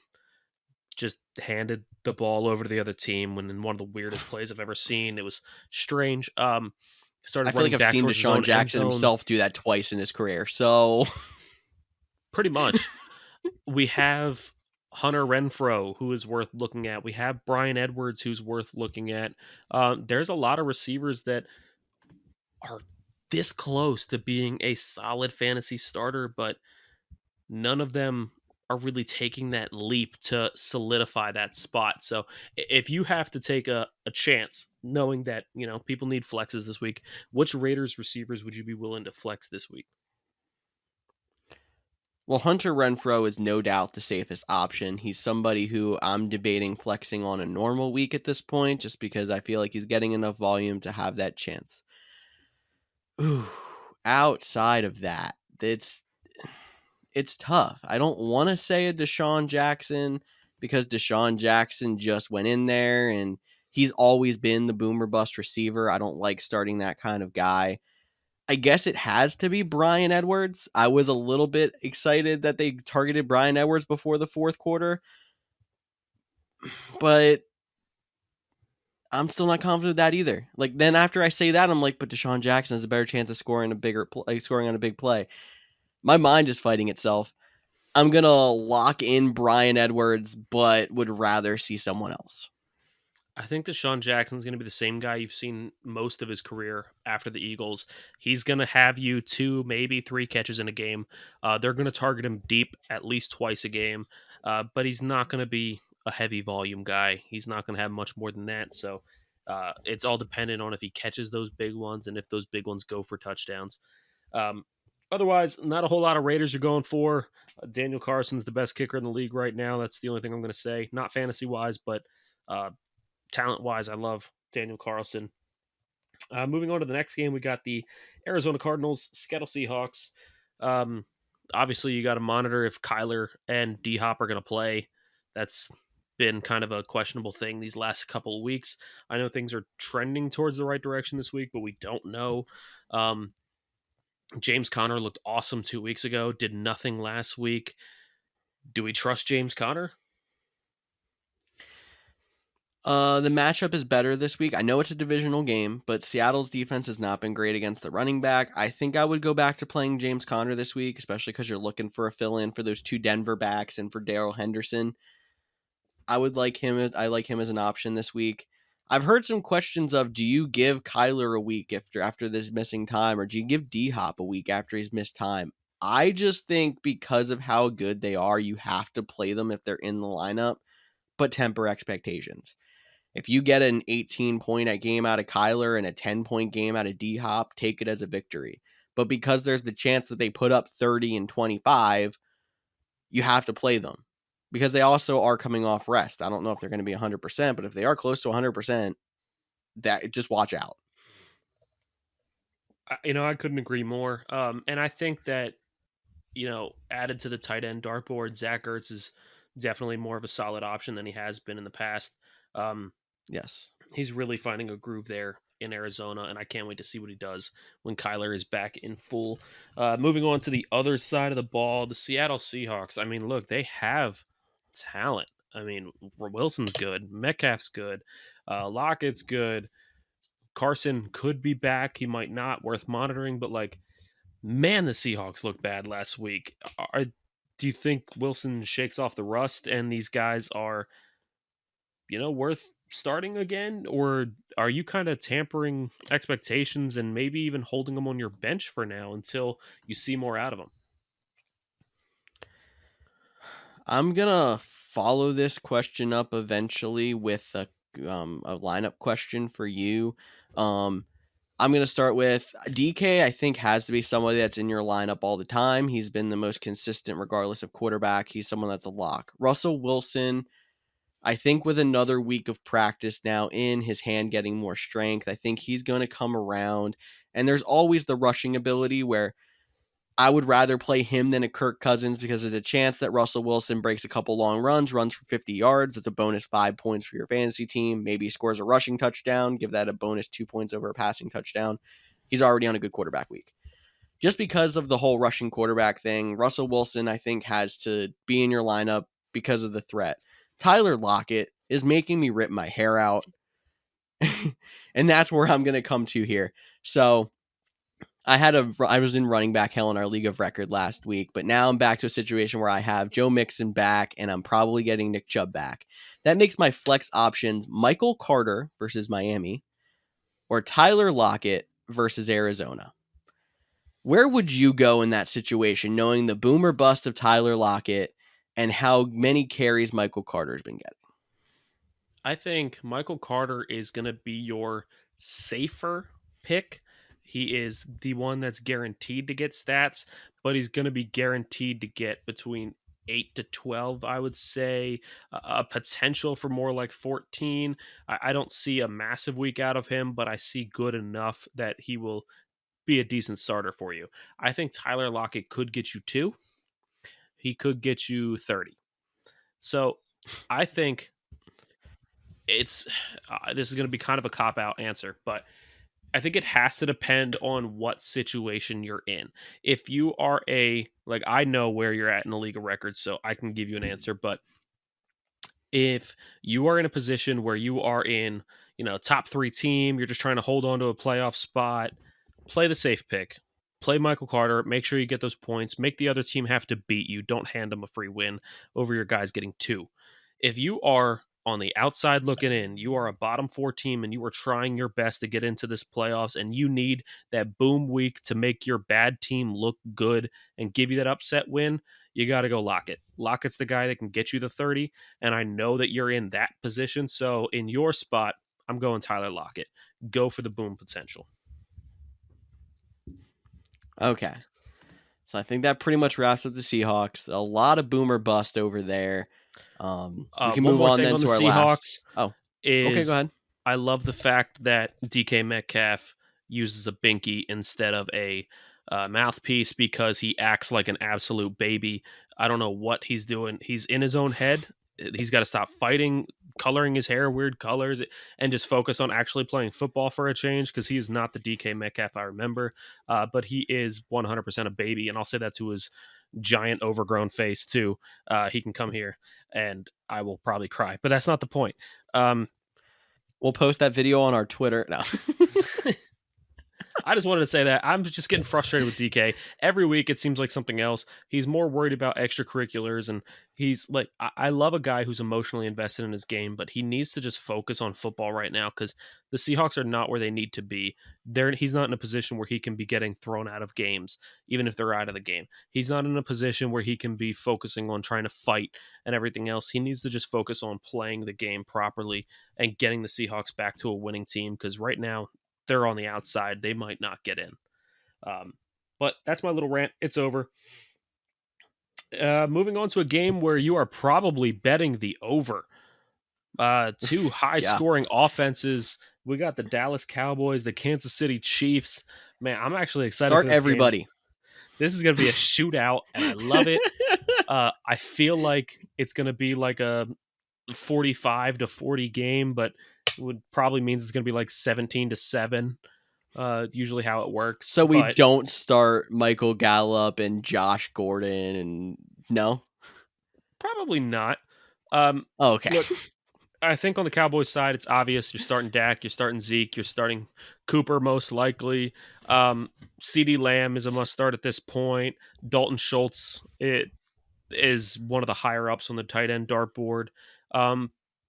just handed the ball over to the other team when in one of the weirdest plays I've ever seen. It was strange. I feel like I've seen Desean Jackson himself do that twice in his career. So pretty much. We have Hunter Renfrow, who is worth looking at. We have Brian Edwards, who's worth looking at. There's a lot of receivers that are this close to being a solid fantasy starter, but none of them are really taking that leap to solidify that spot. So if you have to take a chance, knowing that, people need flexes this week, which Raiders receivers would you be willing to flex this week? Well, Hunter Renfrow is no doubt the safest option. He's somebody who I'm debating flexing on a normal week at this point, just because I feel like he's getting enough volume to have that chance. Ooh, outside of that, it's tough. I don't want to say a Desean Jackson because Desean Jackson just went in there and he's always been the boomer bust receiver. I don't like starting that kind of guy. I guess it has to be Bryan Edwards. I was a little bit excited that they targeted Bryan Edwards before the fourth quarter, but I'm still not confident of that either. Like then after I say that, I'm like, but Desean Jackson has a better chance of scoring scoring on a big play. My mind is fighting itself. I'm gonna lock in Bryan Edwards, but would rather see someone else. I think Deshaun Jackson's going to be the same guy you've seen most of his career after the Eagles. He's going to have you 2, maybe 3 catches in a game. They're going to target him deep at least twice a game, but he's not going to be a heavy volume guy. He's not going to have much more than that. So it's all dependent on if he catches those big ones and if those big ones go for touchdowns. Um, Otherwise, not a whole lot of Raiders are going for. Daniel Carson's the best kicker in the league right now. That's the only thing I'm going to say. Not fantasy wise, but talent wise, I love Daniel Carlson. Moving on to the next game, we got the Arizona Cardinals, Seattle Seahawks. Um, Obviously, you got to monitor if Kyler and D Hop are going to play. That's been kind of a questionable thing these last couple of weeks. I know things are trending towards the right direction this week, but we don't know. James Conner looked awesome 2 weeks ago, did nothing last week. Do we trust James Conner? The matchup is better this week. I know it's a divisional game, but Seattle's defense has not been great against the running back. I think I would go back to playing James Conner this week, especially because you're looking for a fill-in for those 2 Denver backs and for Darrell Henderson. I like him as an option this week. I've heard some questions of, do you give Kyler a week after this missing time, or do you give D-Hop a week after he's missed time? I just think because of how good they are, you have to play them if they're in the lineup, but temper expectations. If you get an 18-point game out of Kyler and a 10-point game out of D-Hop, take it as a victory. But because there's the chance that they put up 30 and 25, you have to play them. Because they also are coming off rest. I don't know if they're going to be 100%, but if they are close to 100%, that just watch out. I couldn't agree more. And I think that, added to the tight end dartboard, Zach Ertz is definitely more of a solid option than he has been in the past. Yes. He's really finding a groove there in Arizona, and I can't wait to see what he does when Kyler is back in full. Moving on to the other side of the ball, the Seattle Seahawks. I mean, look, they have talent. I mean, Wilson's good. Metcalf's good. Lockett's good. Carson could be back. He might not. Worth monitoring. But, man, the Seahawks looked bad last week. Do you think Wilson shakes off the rust and these guys are, worth starting again? Or are you kind of tampering expectations and maybe even holding them on your bench for now until you see more out of them? I'm going to follow this question up eventually with a lineup question for you. I'm going to start with DK. I think has to be somebody that's in your lineup all the time. He's been the most consistent regardless of quarterback. He's someone that's a lock. Russell Wilson, I think with another week of practice now in his hand getting more strength, I think he's going to come around. And there's always the rushing ability where I would rather play him than a Kirk Cousins because there's a chance that Russell Wilson breaks a couple long runs for 50 yards. It's a bonus 5 points for your fantasy team. Maybe he scores a rushing touchdown. Give that a bonus 2 points over a passing touchdown. He's already on a good quarterback week. Just because of the whole rushing quarterback thing, Russell Wilson, I think, has to be in your lineup because of the threat. Tyler Lockett is making me rip my hair out. And that's where I'm going to come to here. So I was in running back hell in our league of record last week, but now I'm back to a situation where I have Joe Mixon back and I'm probably getting Nick Chubb back. That makes my flex options Michael Carter versus Miami or Tyler Lockett versus Arizona. Where would you go in that situation, knowing the boom or bust of Tyler Lockett and how many carries Michael Carter's been getting? I think Michael Carter is going to be your safer pick. He is the one that's guaranteed to get stats, but he's going to be guaranteed to get between 8 to 12, I would say. A potential for more like 14. I don't see a massive week out of him, but I see good enough that he will be a decent starter for you. I think Tyler Lockett could get you 2. He could get you 30. So I think this is going to be kind of a cop-out answer, but I think it has to depend on what situation you're in. If you are I know where you're at in the league of records, so I can give you an answer. But if you are in a position where you are in, top 3 team, you're just trying to hold on to a playoff spot, play the safe pick. Play Michael Carter, make sure you get those points, make the other team have to beat you. Don't hand them a free win over your guys getting 2. If you are on the outside looking in, you are a bottom 4 team and you are trying your best to get into this playoffs and you need that boom week to make your bad team look good and give you that upset win, you got to go Lockett. Lockett's the guy that can get you the 30, and I know that you're in that position. So in your spot, I'm going Tyler Lockett. Go for the boom potential. Okay. So I think that pretty much wraps up the Seahawks. A lot of boomer bust over there. We can move on then to our Seahawks last. Oh, okay, go ahead. I love the fact that DK Metcalf uses a binky instead of a mouthpiece because he acts like an absolute baby. I don't know what he's doing. He's in his own head. He's got to stop fighting, coloring his hair weird colors, and just focus on actually playing football for a change, because he is not the DK Metcalf I remember, but he is 100% a baby, and I'll say that to his giant overgrown face too. He can come here and I will probably cry, but that's not the point. We'll post that video on our Twitter. No. I just wanted to say that I'm just getting frustrated with DK. Every week it seems like something else. He's more worried about extracurriculars, and he's like, I love a guy who's emotionally invested in his game, but he needs to just focus on football right now, because the Seahawks are not where they need to be. He's not in a position where he can be getting thrown out of games, even if they're out of the game. He's not in a position where he can be focusing on trying to fight and everything else. He needs to just focus on playing the game properly and getting the Seahawks back to a winning team, because right now, they're on the outside. They might not get in. But that's my little rant. It's over. Moving on to a game where you are probably betting the over. 2 high-scoring offenses. We got the Dallas Cowboys, the Kansas City Chiefs. Man, I'm actually excited. Start everybody. Game. This is going to be a shootout, and I love it. I feel like it's going to be like a 45-40 game, but would probably means it's going to be like 17-7, usually how it works. So we don't start Michael Gallup and Josh Gordon, and no? Probably not. Okay. Look, I think on the Cowboys side, it's obvious. You're starting Dak, you're starting Zeke, you're starting Cooper most likely. CeeDee Lamb is a must start at this point. Dalton Schultz is one of the higher ups on the tight end dartboard.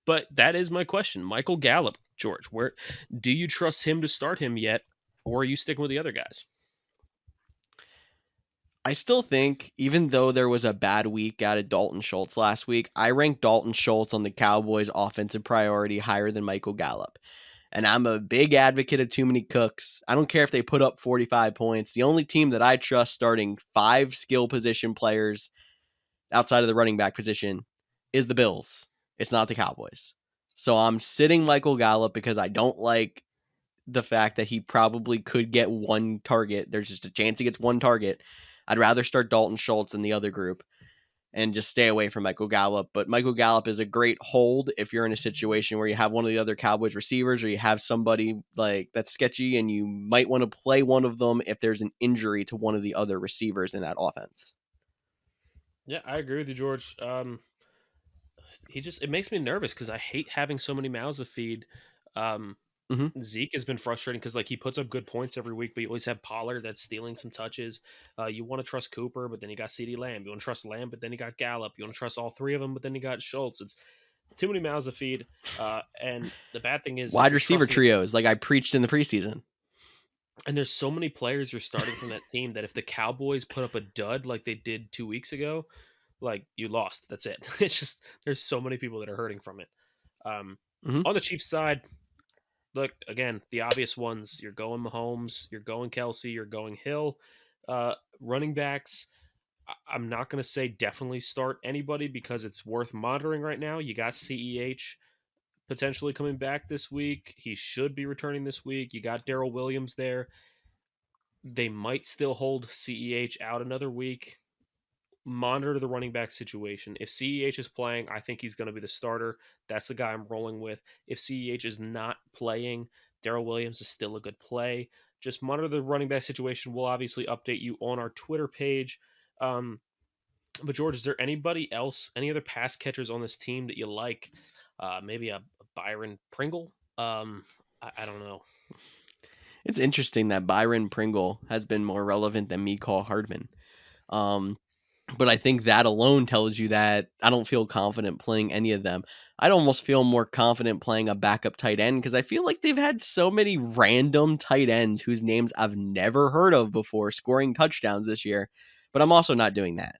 But that is my question. Michael Gallup, George, where do you trust him to start him yet, or are you sticking with the other guys? I still think, even though there was a bad week out of Dalton Schultz last week, I ranked Dalton Schultz on the Cowboys' offensive priority higher than Michael Gallup. And I'm a big advocate of too many cooks. I don't care if they put up 45 points. The only team that I trust starting 5 skill position players outside of the running back position is the Bills. It's not the Cowboys. So I'm sitting Michael Gallup because I don't like the fact that he probably could get 1 target. There's just a chance he gets 1 target. I'd rather start Dalton Schultz in the other group and just stay away from Michael Gallup. But Michael Gallup is a great hold if you're in a situation where you have one of the other Cowboys receivers, or you have somebody like that's sketchy and you might want to play one of them if there's an injury to one of the other receivers in that offense. Yeah, I agree with you, George. It makes me nervous because I hate having so many mouths to feed. Zeke has been frustrating because he puts up good points every week, but you always have Pollard that's stealing some touches. You want to trust Cooper, but then you got CeeDee Lamb. You want to trust Lamb, but then you got Gallup. You want to trust all 3 of them, but then you got Schultz. It's too many mouths to feed. And the bad thing is wide receiver trios, like I preached in the preseason. And there's so many players you're starting from that team that if the Cowboys put up a dud like they did 2 weeks ago, you lost. That's it. It's just there's so many people that are hurting from it. On the Chiefs side, look, again, the obvious ones. You're going Mahomes, you're going Kelsey, you're going Hill. Running backs, I'm not going to say definitely start anybody because it's worth monitoring right now. You got CEH potentially coming back this week. He should be returning this week. You got Darrell Williams there. They might still hold CEH out another week. Monitor the running back situation. If CEH is playing, I think he's going to be the starter. That's the guy I'm rolling with. If CEH is not playing, Darrell Williams is still a good play. Just monitor the running back situation. We'll obviously update you on our Twitter page. But George, is there anybody else, any other pass catchers on this team that you like? Maybe a Byron Pringle? I don't know. It's interesting that Byron Pringle has been more relevant than Mecole Hardman. But I think that alone tells you that I don't feel confident playing any of them. I'd almost feel more confident playing a backup tight end because I feel like they've had so many random tight ends whose names I've never heard of before scoring touchdowns this year. But I'm also not doing that.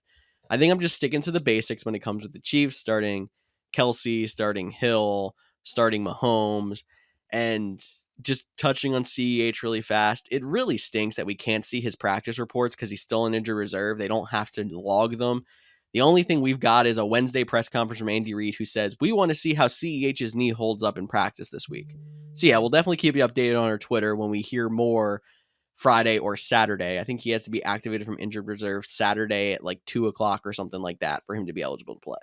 I think I'm just sticking to the basics when it comes with the Chiefs, starting Kelsey, starting Hill, starting Mahomes, and just touching on CEH really fast. It really stinks that we can't see his practice reports because he's still in injured reserve. They don't have to log them. The only thing we've got is a Wednesday press conference from Andy Reid who says, we want to see how CEH's knee holds up in practice this week. So yeah, we'll definitely keep you updated on our Twitter when we hear more Friday or Saturday. I think he has to be activated from injured reserve Saturday at like 2:00 or something like that for him to be eligible to play.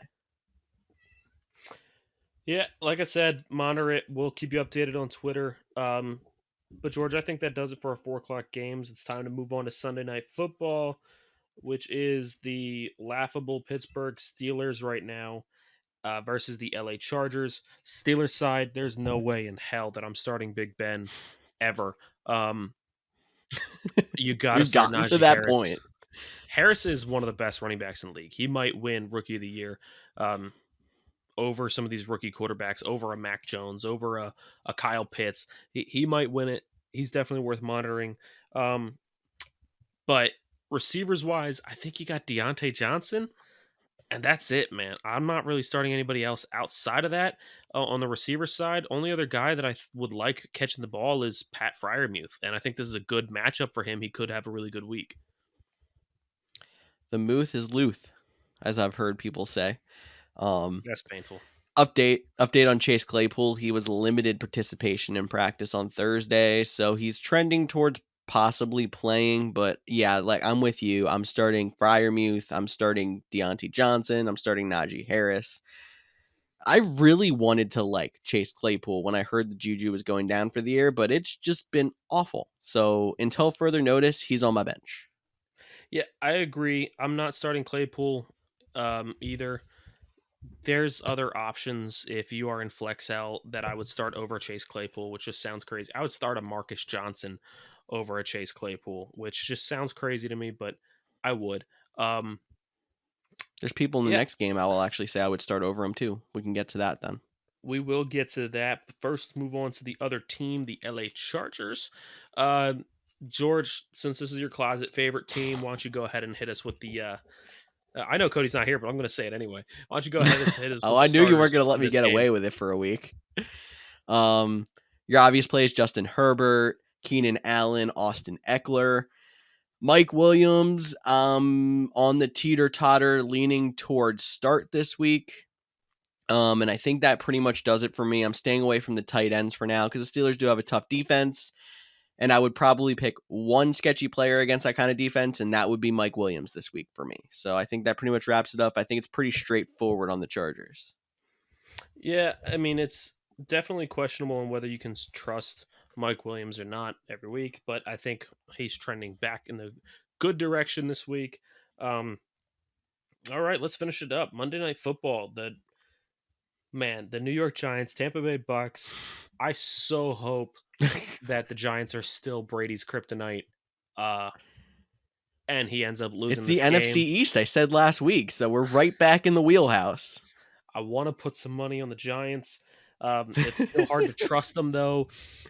Yeah, like I said, monitor it. We'll keep you updated on Twitter. But George, I think that does it for our 4:00 games. It's time to move on to Sunday Night Football, which is the laughable Pittsburgh Steelers right now versus the LA Chargers. Steelers side, there's no way in hell that I'm starting Big Ben ever. You got to We've start gotten Najee to that Harris. point. Harris is one of the best running backs in the league. He might win Rookie of the Year over some of these rookie quarterbacks, over a Mac Jones, over a Kyle Pitts. He might win it. He's definitely worth monitoring. But receivers-wise, I think you got Deontay Johnson, and that's it, man. I'm not really starting anybody else outside of that. On the receiver side, only other guy that I would like catching the ball is Pat Freiermuth, and I think this is a good matchup for him. He could have a really good week. The Muth is Luth, as I've heard people say. That's painful. Update on Chase Claypool. He was limited participation in practice on Thursday, so he's trending towards possibly playing. But yeah, like I'm with you. I'm starting Freiermuth. I'm starting Deontay Johnson. I'm starting Najee Harris. I really wanted to like Chase Claypool when I heard the Juju was going down for the year, but it's just been awful. So until further notice, he's on my bench. Yeah, I agree. I'm not starting Claypool either. There's other options if you are in FlexL that I would start over Chase Claypool, which just sounds crazy. I would start a Marcus Johnson over a Chase Claypool, which just sounds crazy to me, but I would. There's people in the next game I will actually say I would start over him too. We can get to that then. We will get to that. First, move on to the other team, the LA Chargers. George, since this is your closet favorite team, why don't you go ahead and hit us with the I know Cody's not here, but I'm going to say it anyway. Why don't you go ahead and hit us? Oh, I knew you weren't going to let me get away with it for a week. Your obvious plays: Justin Herbert, Keenan Allen, Austin Eckler, Mike Williams. On the teeter-totter, leaning towards start this week. And I think that pretty much does it for me. I'm staying away from the tight ends for now because the Steelers do have a tough defense. And I would probably pick one sketchy player against that kind of defense, and that would be Mike Williams this week for me. So I think that pretty much wraps it up. I think it's pretty straightforward on the Chargers. Yeah, I mean, it's definitely questionable on whether you can trust Mike Williams or not every week, but I think he's trending back in the good direction this week. All right, let's finish it up. Monday Night Football. The New York Giants, Tampa Bay Bucks. I so hope that the Giants are still Brady's kryptonite, and he ends up losing. It's the this NFC game. East, I said last week, so we're right back in the wheelhouse. I want to put some money on the Giants. It's still hard to trust them, though.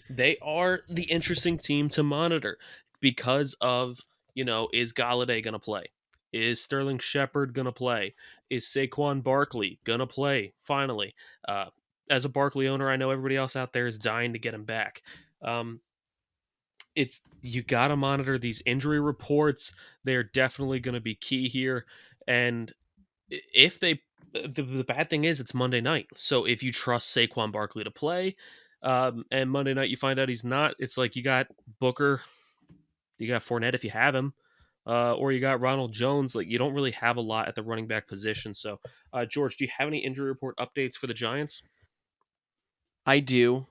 They are the interesting team to monitor because of, is Galladay going to play? Is Sterling Shepard going to play? Is Saquon Barkley going to play, finally? As a Barkley owner, I know everybody else out there is dying to get him back. You got to monitor these injury reports. They're definitely going to be key here. And if they, the bad thing is it's Monday night. So if you trust Saquon Barkley to play, and Monday night you find out he's not, it's like you got Booker, you got Fournette if you have him, or you got Ronald Jones. Like, you don't really have a lot at the running back position. So, George, do you have any injury report updates for the Giants? I do.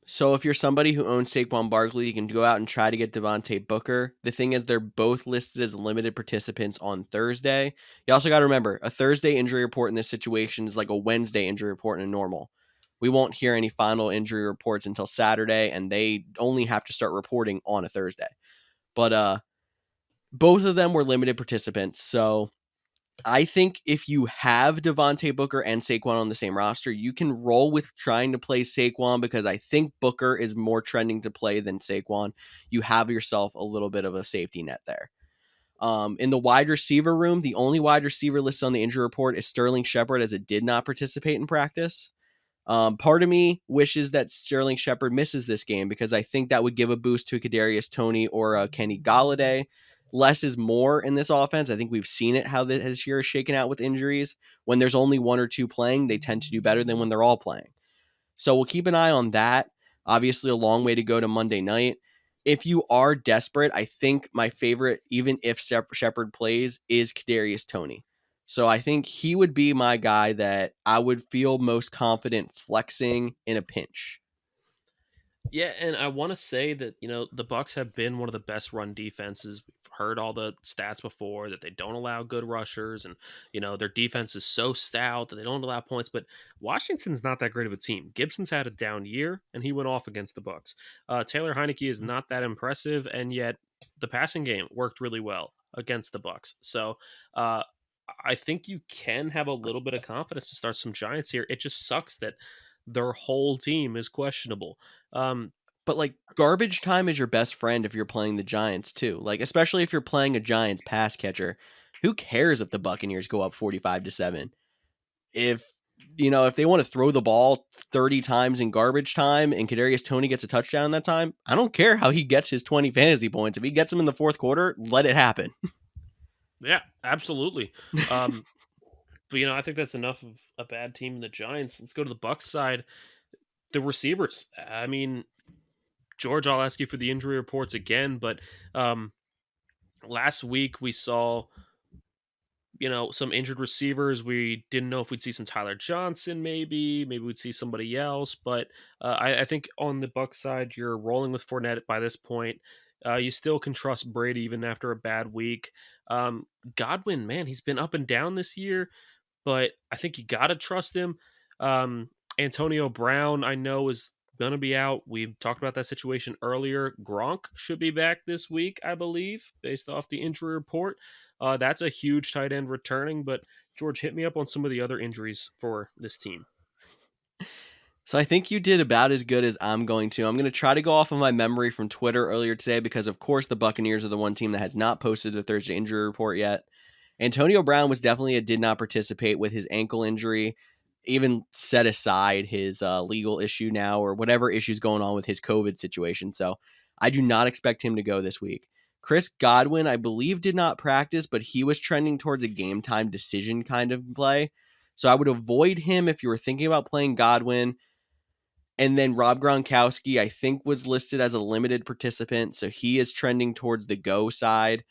So if you're somebody who owns Saquon Barkley, you can go out and try to get Devontae Booker. The thing is, they're both listed as limited participants on Thursday. You also got to remember, a Thursday injury report in this situation is like a Wednesday injury report in a normal. We won't hear any final injury reports until Saturday, and they only have to start reporting on a Thursday. But both of them were limited participants, so I think if you have Devontae Booker and Saquon on the same roster, you can roll with trying to play Saquon because I think Booker is more trending to play than Saquon. You have yourself a little bit of a safety net there. In the wide receiver room, the only wide receiver listed on the injury report is Sterling Shepard, as it did not participate in practice. Part of me wishes that Sterling Shepard misses this game because I think that would give a boost to Kadarius Toney or Kenny Galladay. Less is more in this offense. I think we've seen it how this year is shaken out with injuries. When there's only one or two playing, they tend to do better than when they're all playing. So we'll keep an eye on that. Obviously, a long way to go to Monday night. If you are desperate, I think my favorite, even if Shepard plays, is Kadarius Toney. So I think he would be my guy that I would feel most confident flexing in a pinch. Yeah, and I want to say that, the Bucks have been one of the best run defenses. We've heard all the stats before that they don't allow good rushers, and their defense is so stout that they don't allow points. But Washington's not that great of a team. Gibson's had a down year, and he went off against the Bucks. Taylor Heinecke is not that impressive, and yet the passing game worked really well against the Bucks. So I think you can have a little bit of confidence to start some Giants here. It just sucks that their whole team is questionable. But like garbage time is your best friend if you're playing the Giants too. Like especially if you're playing a Giants pass catcher. Who cares if the Buccaneers go up 45-7? If they want to throw the ball 30 times in garbage time and Kadarius Toney gets a touchdown that time, I don't care how he gets his 20 fantasy points. If he gets them in the fourth quarter, let it happen. Yeah, absolutely. But I think that's enough of a bad team in the Giants. Let's go to the Bucks side. The receivers. I mean, George, I'll ask you for the injury reports again, but last week we saw some injured receivers. We didn't know if we'd see some Tyler Johnson, maybe we'd see somebody else. But I think on the Bucs side, you're rolling with Fournette by this point. You still can trust Brady even after a bad week. Godwin, man, he's been up and down this year, but I think you got to trust him. Antonio Brown, I know, is going to be out. We talked about that situation earlier. Gronk should be back this week, I believe, based off the injury report. That's a huge tight end returning, but George, hit me up on some of the other injuries for this team. So I think you did about as good as I'm going to. I'm going to try to go off of my memory from Twitter earlier today because, of course, the Buccaneers are the one team that has not posted the Thursday injury report yet. Antonio Brown was definitely did not participate with his ankle injury, even set aside his legal issue now or whatever issues going on with his COVID situation. So I do not expect him to go this week. Chris Godwin, I believe, did not practice, but he was trending towards a game time decision kind of play. So I would avoid him if you were thinking about playing Godwin. And then Rob Gronkowski, I think, was listed as a limited participant. So he is trending towards the go side.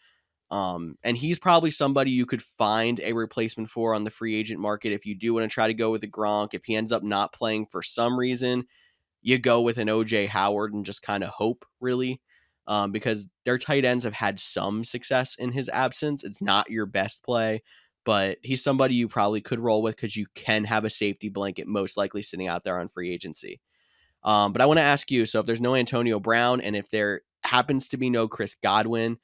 And he's probably somebody you could find a replacement for on the free agent market if you do want to try to go with the Gronk. If he ends up not playing for some reason, you go with an OJ Howard and just kind of hope, really, because their tight ends have had some success in his absence. It's not your best play, but he's somebody you probably could roll with because you can have a safety blanket most likely sitting out there on free agency. But I want to ask you, so if there's no Antonio Brown and if there happens to be no Chris Godwin,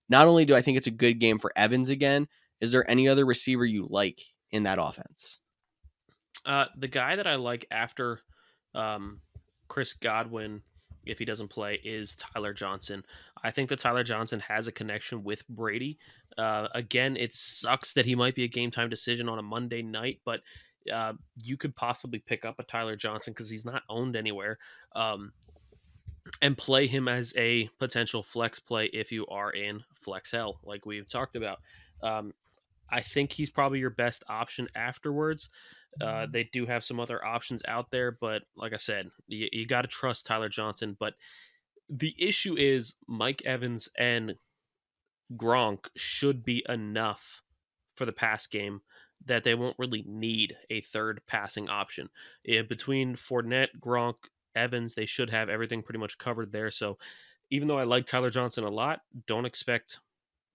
not only do I think it's a good game for Evans again, is there any other receiver you like in that offense? The guy that I like after Chris Godwin, if he doesn't play, is Tyler Johnson. I think that Tyler Johnson has a connection with Brady. Again, it sucks that he might be a game time decision on a Monday night, but you could possibly pick up a Tyler Johnson because he's not owned anywhere, and play him as a potential flex play if you are in flex hell, like we've talked about. I think he's probably your best option afterwards. They do have some other options out there, but like I said, you got to trust Tyler Johnson. But the issue is Mike Evans and Gronk should be enough for the pass game. that they won't really need a third passing option. Between Fournette, Gronk, Evans, they should have everything pretty much covered there. So even though I like Tyler Johnson a lot, don't expect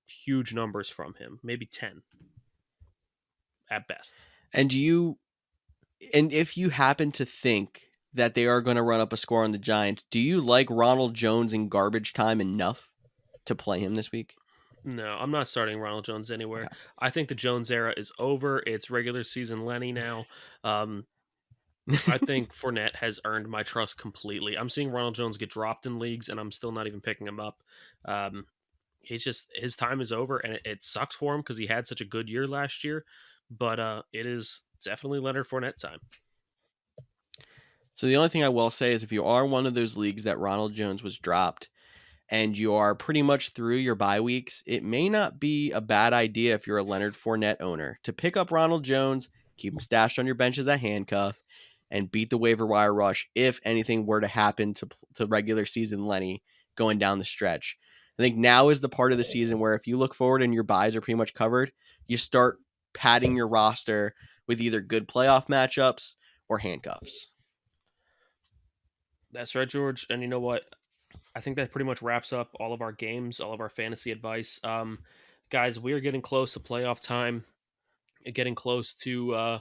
huge numbers from him. Maybe 10 at best. And if you happen to think that they are going to run up a score on the Giants, do you like Ronald Jones in garbage time enough to play him this week? No, I'm not starting Ronald Jones anywhere. Okay. I think the Jones era is over. It's regular season Lenny now. I think Fournette has earned my trust completely. I'm seeing Ronald Jones get dropped in leagues, and I'm still not even picking him up. His time is over, and it sucks for him because he had such a good year last year. But it is definitely Leonard Fournette time. So the only thing I will say is if you are one of those leagues that Ronald Jones was dropped and you are pretty much through your bye weeks, it may not be a bad idea if you're a Leonard Fournette owner to pick up Ronald Jones, keep him stashed on your bench as a handcuff, and beat the waiver wire rush if anything were to happen to regular season Lenny going down the stretch. I think now is the part of the season where if you look forward and your buys are pretty much covered, you start padding your roster with either good playoff matchups or handcuffs. That's right, George. And you know what? I think that pretty much wraps up all of our games, all of our fantasy advice. Guys, we are getting close to playoff time, getting close to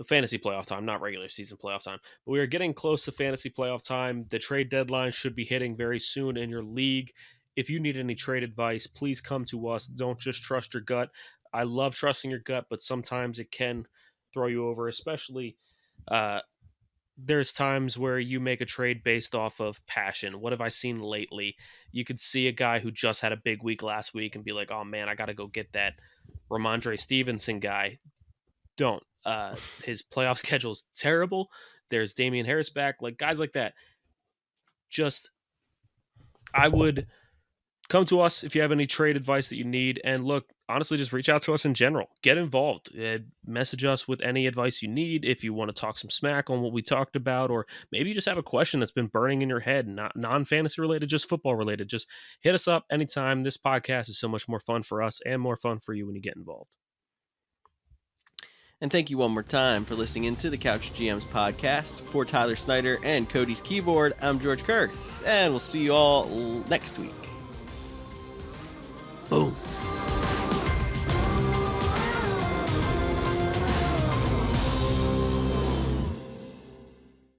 fantasy playoff time, not regular season playoff time. But we are getting close to fantasy playoff time. The trade deadline should be hitting very soon in your league. If you need any trade advice, please come to us. Don't just trust your gut. I love trusting your gut, but sometimes it can throw you over, especially there's times where you make a trade based off of passion. What have I seen lately? You could see a guy who just had a big week last week and be like, oh man, I got to go get that Ramondre Stevenson guy. Don't. His playoff schedule is terrible. There's Damian Harris back. Like guys like that. I would come to us if you have any trade advice that you need. And look, honestly, just reach out to us in general. Get involved. Message us with any advice you need. If you want to talk some smack on what we talked about, or maybe you just have a question that's been burning in your head, not non-fantasy related, just football related, just hit us up anytime. This podcast is so much more fun for us and more fun for you when you get involved. And thank you one more time for listening into the Couch GMs podcast. For Tyler Snyder and Cody's keyboard, I'm George Kerth, and we'll see you all next week. Boom.